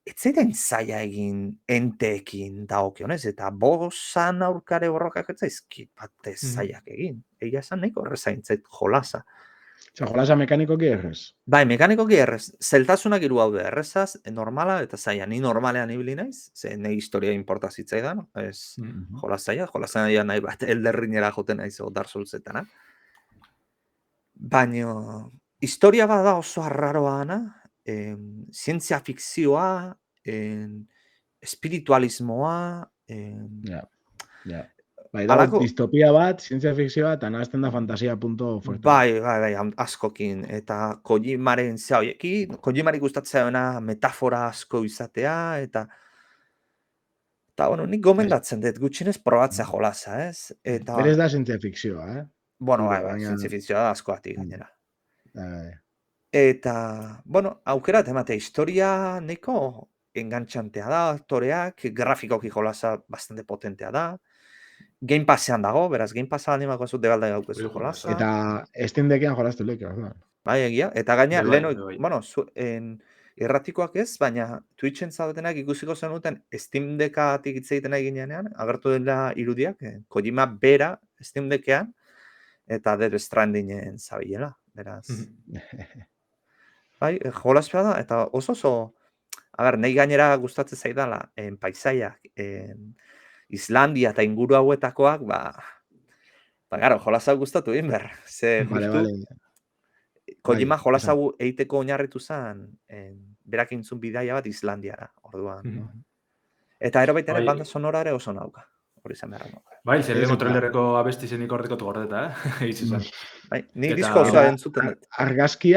ez zaiten zaila egin enteekin dagokionez, eta bosan aurkare borrokak ez zaizkit batez zailak egin. Egia esan nahiko horrezaintzait jolasa. Jolasa mekanikoki errez? Bai, mekanikoki errez. Zeltasunak hiru haude, errezaz, normala eta zaila. Ni normalean ibili naiz, ze nahi historia importa zitzaidan, ez jolas zaila, jolasan nahi bat elderrinera joten naiz o Dark Soulsetana. Baina, historia bada oso arraroa ana, zientzia fikzioa, espiritualismoa, Bai, dago distopia bat, zientzia fikzioa, eta nahazten da fantasia punto fuerte. Bai, askokin. Eta Kojimaren zehauekin, Kojimari gustatzeena metafora asko izatea, eta bueno, nik gomendatzen dut, gutxinez probatzea jolasa, ez? Berez da zientzia fikzioa, Bueno, bai, zientzia fikzioa da askoatik gainera. Eta, bueno, aukera tematea, historia neko engantxantea da, aktoreak, grafikoki jolasa bastante potentea da, Game Passean dago, beraz, Game Passa animako zut debalda gaukezu jolasa. Eta Steam Deckean jolastu lehik, Bai, egia. Eta gaina, leheno, bueno, erratikoak ez, baina Twitchen zaudetenak ikusiko zenuten Steam Deckatik hitz egiten eginean, agertu dela irudiak, Kojima bera Steam Deckean, eta Death Strandingen zabilela, beraz. Bai, jolaspea da, eta oso, nahi gainera gustatzen zaidala, paisaiak, Islandia eta inguru hauetakoak, garo, jolasa gustatu egin behar. Kojima jolasa egiteko oinarritu zen, berak intzun bidaia bat Islandiara, orduan. Eta ero baita ere banda sonora ere oso nauka. Hori zen behar nauka. Bai, zer lego trailerreko abesti zenik horretiko gordeta, Bai, nik disko osoa entzuten dut. Argazki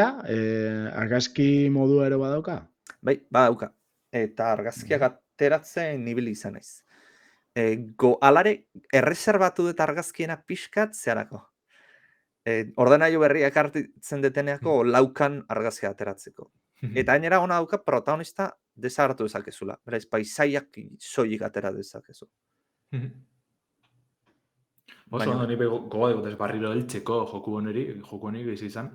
modu ere badauka? Bai, badauka. Eta argazkiak ateratzen nibili izan naiz. Alare, erreserbatu dut argazkiena pixkat zeharako. Ordenailu berriak hartzen deteneako laukan argazkia ateratzeko. Eta gainera ona dauka protagonista desagertu dezakezula. Beraz, paisaiak soilik atera dezakezu. Oso ondo, ni gogoa dut ez barriro heltzeko joku honi bizi izan.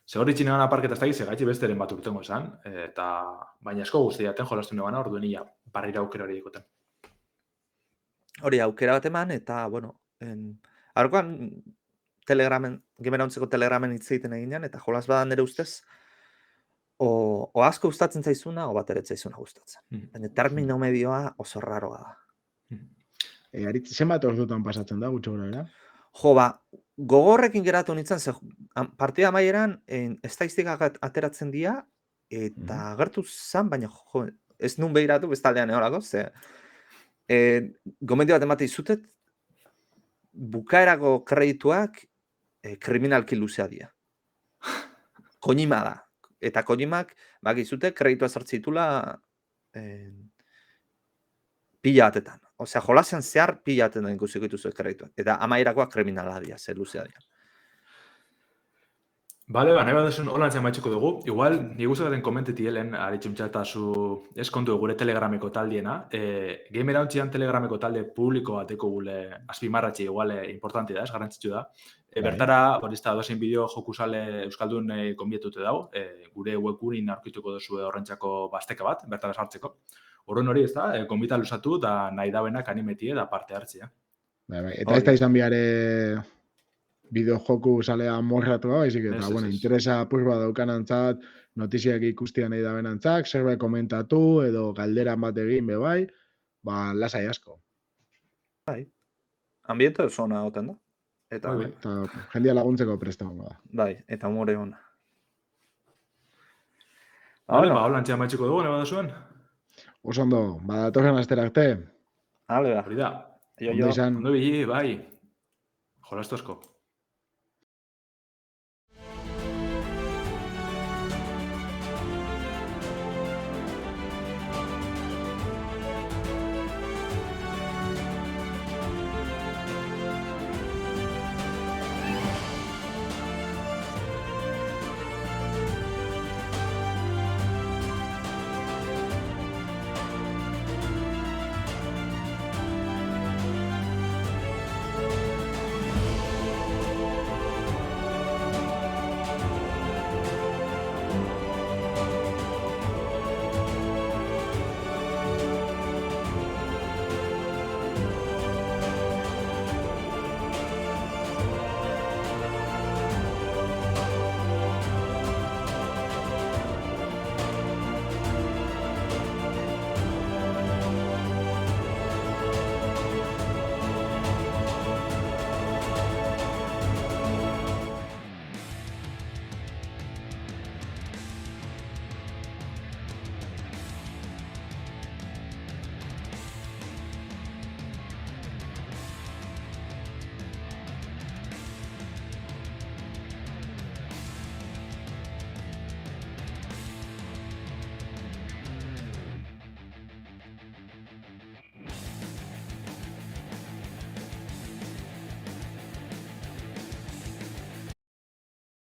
Zegorri txinean aparketa ez da gaitzi besteren bat urtengo esan, baina asko guztiaten jolastu nebana, orduen ia barrira aukera hori dikoten. Hori aukera bat eman, eta, bueno, aurkoan Gamerauntzeko Telegramen hitz egiten eginean, eta jolas badan nire ustez, o asko gustatzen zaizuna, o bat ere zaizuna gustatzen. Baina termino medioa oso raroa da. Aritz, zenbat ordutan pasatzen da, gutxo gara, era? Jo, gogorrekin geratu nintzen, partida amaieran estatistikak ateratzen dira, eta agertu zan, baina jo, ez nun behiratu bestaldean eolako, ze gomendio bat emate izutet, bukaerako kredituak kriminalki luzea dira. Konima da. Eta Kojimak, bakizute, kreditua sartzitula pila batetan. Osea, jolasean zehar pila batetan ikusiko dituzu kredituak. Eta amairakoak kriminala dira, ze luzea dira. Bale, nahi bat duzun holan maitxuko dugu. Igual, ni guztatzen komenteti helen, aritxuntxatazu eskontu gure telegrameko taldiena. Gamerauntzian telegrameko talde publiko bateko gule azpimarratxe igual importanti da, ez garrantzitsu da. Bertara, borista, dozein bideo jokusale Euskaldun konbietute dago, gure webgunin aurkituko duzu horrentzako basteka bat, bertara sartzeko. Horren hori, ez da, konbita lusatu da nahi dauenak animetie da parte hartzea. Eta ez da izan biare bideo joku salea morratu da, baizik eta, bueno, interesa purba daukanantzat, notiziak ikustian nahi dabenantzak, zerbait komentatu, edo galderan bat egin bebai, lasai asko. Bai, ambiente oso ona goten da. Eta jendia laguntzeko prestagongo da. Bai, eta umore ona. Holan txea maitxuko dugu, nema da zuen? Oso ondo, datorren astera arte. Hale da. Hori da. Ondo izan. Ondo bili, bai. Jolastu asko.